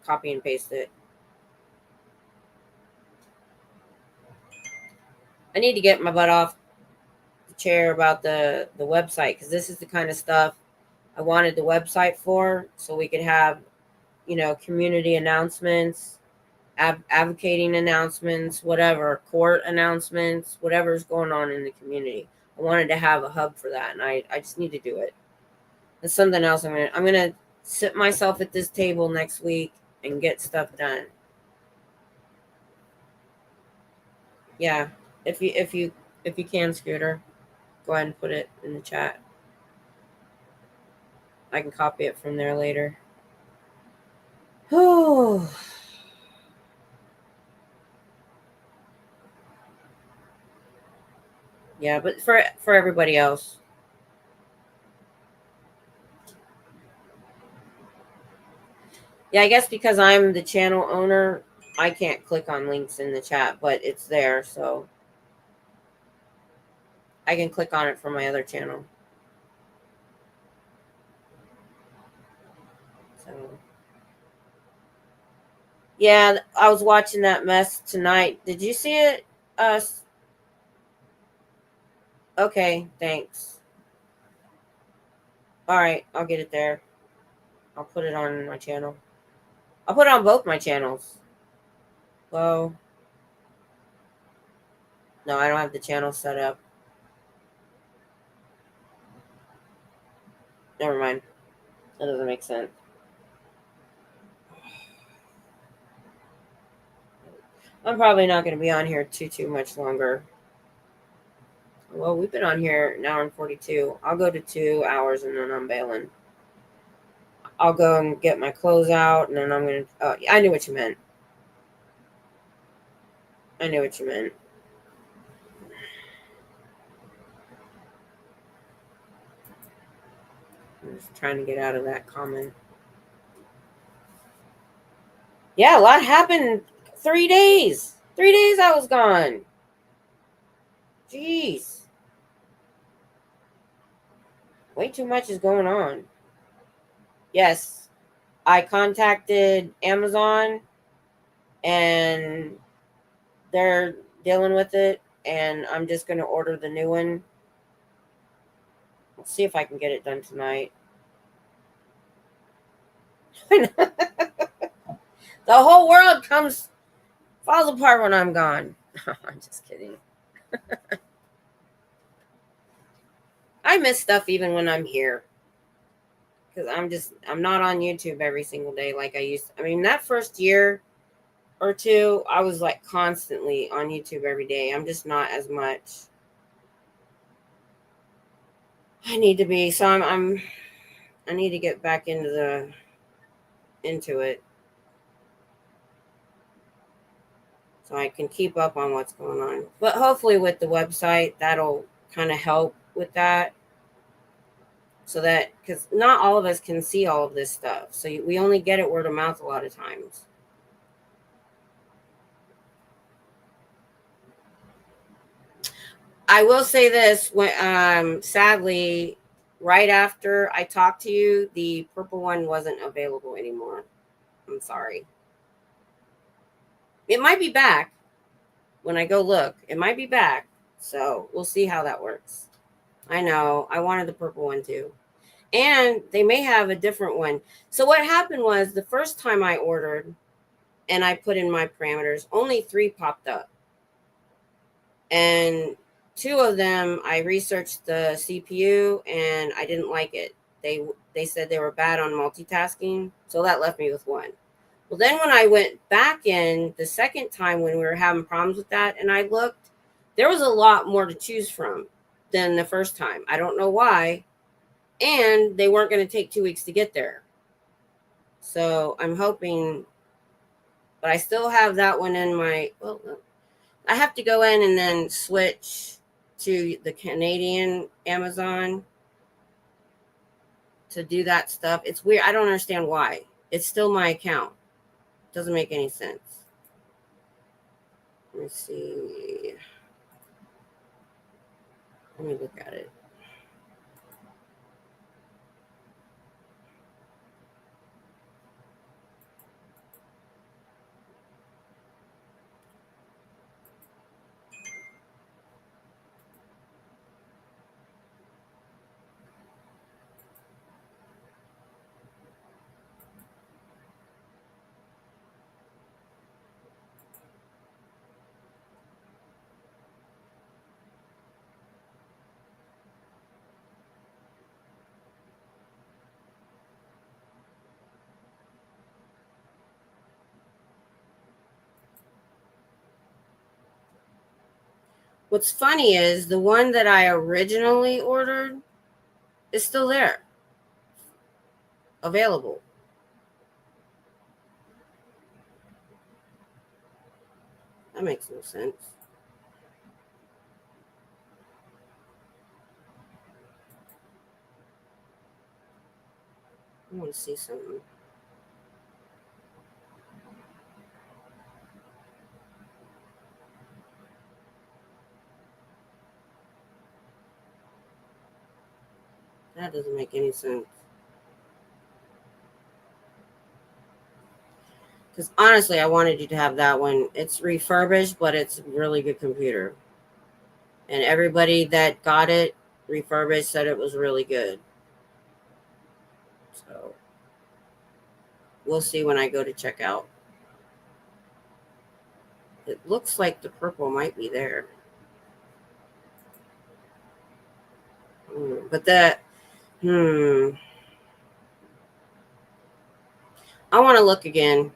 copy and paste it. I need to get my butt off the chair about the website, because this is the kind of stuff I wanted the website for, so we could have, you know, community announcements, advocating announcements, whatever, court announcements, whatever's going on in the community. I wanted to have a hub for that, and I just need to do it. That's something else I'm gonna sit myself at this table next week and get stuff done. Yeah, if you can, Scooter, go ahead and put it in the chat. I can copy it from there later. Oh. Yeah, but for everybody else. Yeah, I guess because I'm the channel owner, I can't click on links in the chat, but it's there, so I can click on it from my other channel. So, yeah, I was watching that mess tonight. Did you see it? Okay, thanks. All right, I'll get it there. I'll put it on my channel. I'll put it on both my channels. Well, no, I don't have the channel set up. Never mind. That doesn't make sense. I'm probably not going to be on here too much longer. Well, we've been on here an hour and 42. I'll go to 2 hours and then I'm bailing. I'll go and get my clothes out, and then I'm going to... Oh, I knew what you meant. I knew what you meant. I'm just trying to get out of that comment. Yeah, a lot happened. 3 days. 3 days I was gone. Jeez. Way too much is going on. Yes, I contacted Amazon, and they're dealing with it, and I'm just going to order the new one. Let's see if I can get it done tonight. The whole world falls apart when I'm gone. I'm just kidding. I miss stuff even when I'm here, because I'm not on YouTube every single day like I used to. I mean, that first year or two, I was like constantly on YouTube every day. I'm just not as much. I need to be. So I need to get back into it, so I can keep up on what's going on. But hopefully with the website, that'll kind of help with that. So that, because not all of us can see all of this stuff. So we only get it word of mouth a lot of times. I will say this, when sadly, right after I talked to you, the purple one wasn't available anymore. I'm sorry. It might be back. When I go look, it might be back. So we'll see how that works. I know. I wanted the purple one too. And they may have a different one. So what happened was, the first time I ordered and I put in my parameters, only 3 popped up. And 2 of them, I researched the CPU and I didn't like it. They said they were bad on multitasking. So that left me with 1. Well, then when I went back in the second time when we were having problems with that, and I looked, there was a lot more to choose from than the first time. I don't know why. And they weren't going to take 2 weeks to get there. So I'm hoping, but I still have that one in my, well, I have to go in and then switch to the Canadian Amazon to do that stuff. It's weird. I don't understand why. It's still my account. Doesn't make any sense. Let me see. Let me look at it. What's funny is the one that I originally ordered is still there, available. That makes no sense. I want to see something. That doesn't make any sense. Because honestly, I wanted you to have that one. It's refurbished, but it's a really good computer. And everybody that got it refurbished said it was really good. So we'll see when I go to check out. It looks like the purple might be there. But that, I want to look again.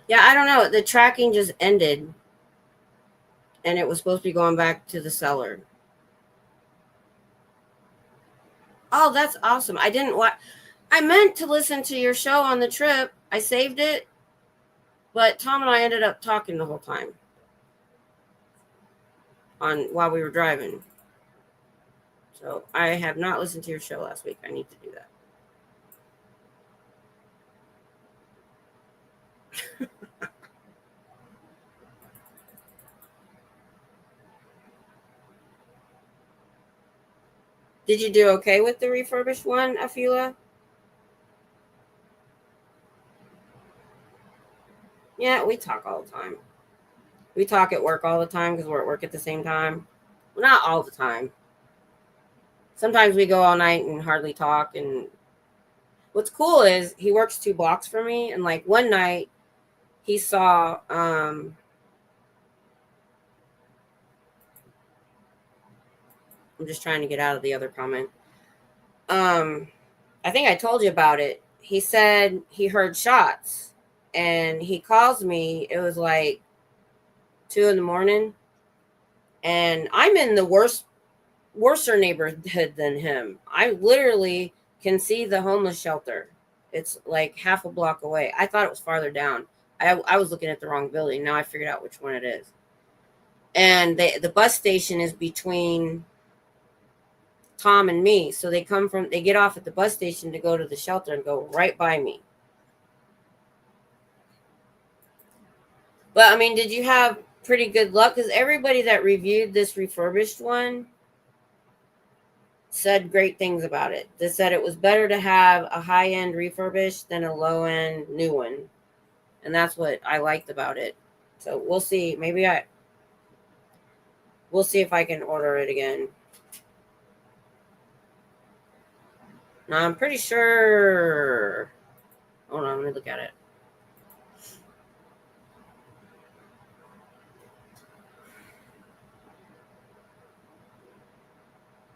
Yeah, I don't know. The tracking just ended. And it was supposed to be going back to the seller. Oh, that's awesome. I didn't watch. I meant to listen to your show on the trip. I saved it. But Tom and I ended up talking the whole time while we were driving. So I have not listened to your show last week. I need to do that. Did you do okay with the refurbished one, Afila? Yeah, we talk all the time. We talk at work all the time because we're at work at the same time. Well, not all the time. Sometimes we go all night and hardly talk. And what's cool is he works 2 blocks from me. And like one night he saw, I'm just trying to get out of the other comment. I think I told you about it. He said he heard shots and he calls me. It was like 2 a.m. and I'm in the worser neighborhood than him. I literally can see the homeless shelter. It's like half a block away. I thought it was farther down. I was looking at the wrong building. Now I figured out which one it is. And the bus station is between Tom and me. So they get off at the bus station to go to the shelter and go right by me. But I mean, did you have pretty good luck? Because everybody that reviewed this refurbished one said great things about it. They said it was better to have a high-end refurbished than a low-end new one. And that's what I liked about it. So we'll see. We'll see if I can order it again. No, I'm pretty sure. Hold on, let me look at it.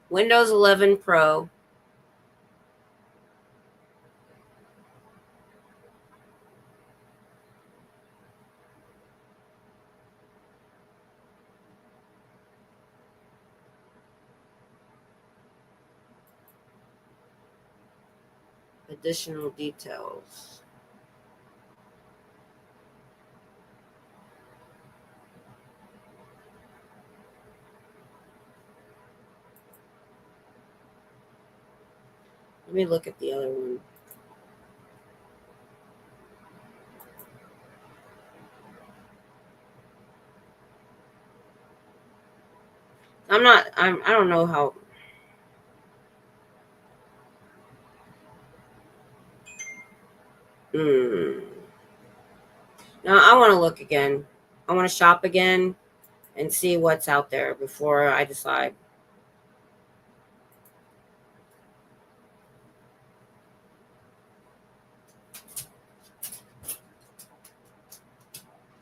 Windows 11 Pro. Additional details. Let me look at the other one. I don't know how. No, I want to look again. I want to shop again and see what's out there before I decide.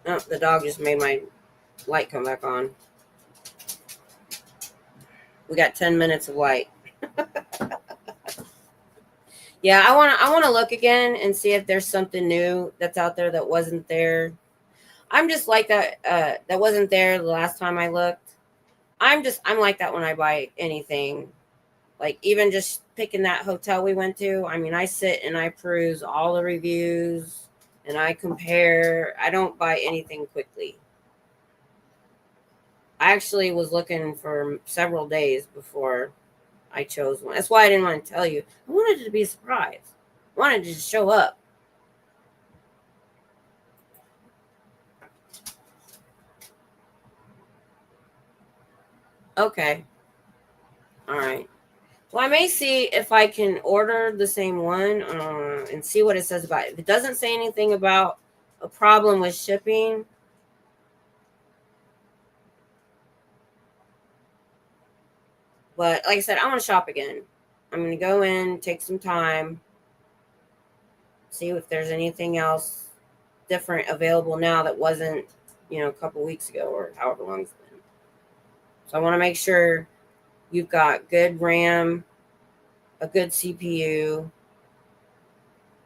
Oh, the dog just made my light come back on. We got 10 minutes of light. Yeah, I want to look again and see if there's something new that's out there that wasn't there. I'm just like that. That wasn't there the last time I looked. I'm like that when I buy anything. Like even just picking that hotel we went to. I mean, I sit and I peruse all the reviews and I compare. I don't buy anything quickly. I actually was looking for several days before I chose one. That's why I didn't want to tell you. I wanted it to be a surprise. I wanted it to just show up. Okay. All right. Well, I may see if I can order the same one and see what it says about it. If it doesn't say anything about a problem with shipping, but like I said, I want to shop again. I'm going to go in, take some time, see if there's anything else different available now that wasn't, a couple weeks ago or however long it's been. So I want to make sure you've got good RAM, a good CPU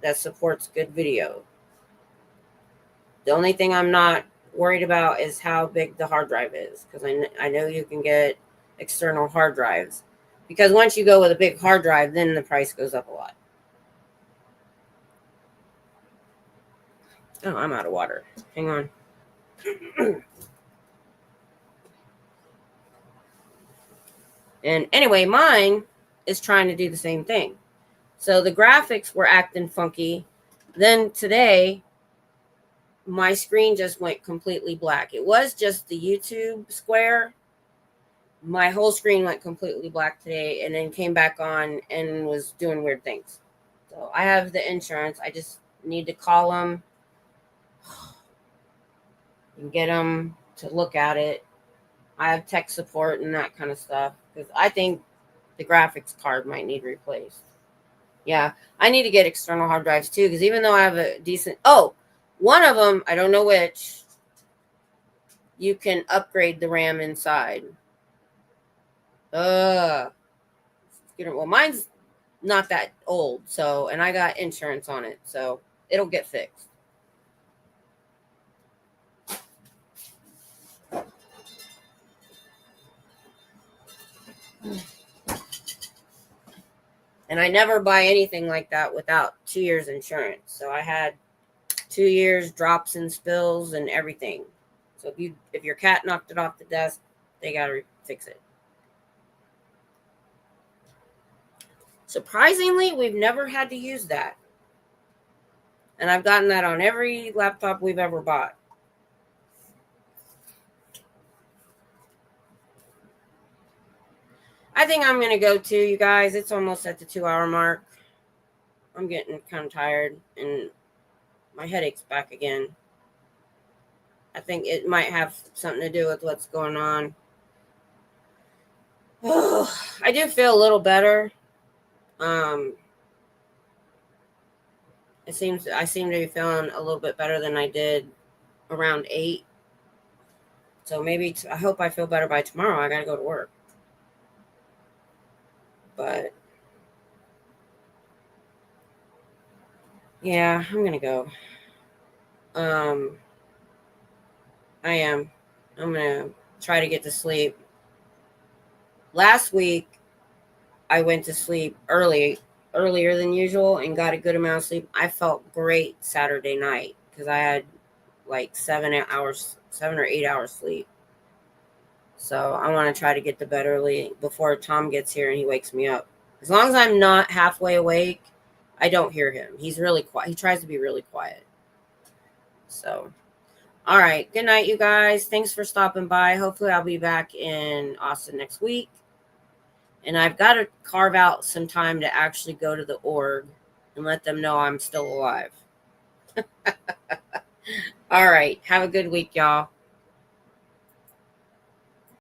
that supports good video. The only thing I'm not worried about is how big the hard drive is, because I know you can get external hard drives. Because once you go with a big hard drive, then the price goes up a lot. Oh, I'm out of water. Hang on. And anyway, mine is trying to do the same thing. So the graphics were acting funky. Then today, my screen just went completely black. It was just the YouTube square. My whole screen went completely black today and then came back on and was doing weird things. So I have the insurance. I just need to call them and get them to look at it. I have tech support and that kind of stuff because I think the graphics card might need replaced. Yeah, I need to get external hard drives too because even though I have a decent... Oh, one of them, I don't know which, you can upgrade the RAM inside. Well, mine's not that old, so, and I got insurance on it, so it'll get fixed. And I never buy anything like that without 2 years insurance. So I had 2 years drops and spills and everything. So if your cat knocked it off the desk, they got to fix it. Surprisingly, we've never had to use that. And I've gotten that on every laptop we've ever bought. I think I'm going to go to, you guys. It's almost at the 2-hour mark. I'm getting kind of tired and my headache's back again. I think it might have something to do with what's going on. Oh, I do feel a little better. I seem to be feeling a little bit better than I did around 8. So maybe I hope I feel better by tomorrow. I got to go to work. But yeah, I'm going to go. I am. I'm going to try to get to sleep. Last week, I went to sleep earlier than usual and got a good amount of sleep. I felt great Saturday night because I had like 7 or 8 hours sleep. So I want to try to get to bed early before Tom gets here and he wakes me up. As long as I'm not halfway awake, I don't hear him. He's really quiet. He tries to be really quiet. So, all right. Good night, you guys. Thanks for stopping by. Hopefully I'll be back in Austin next week. And I've got to carve out some time to actually go to the org and let them know I'm still alive. All right. Have a good week, y'all.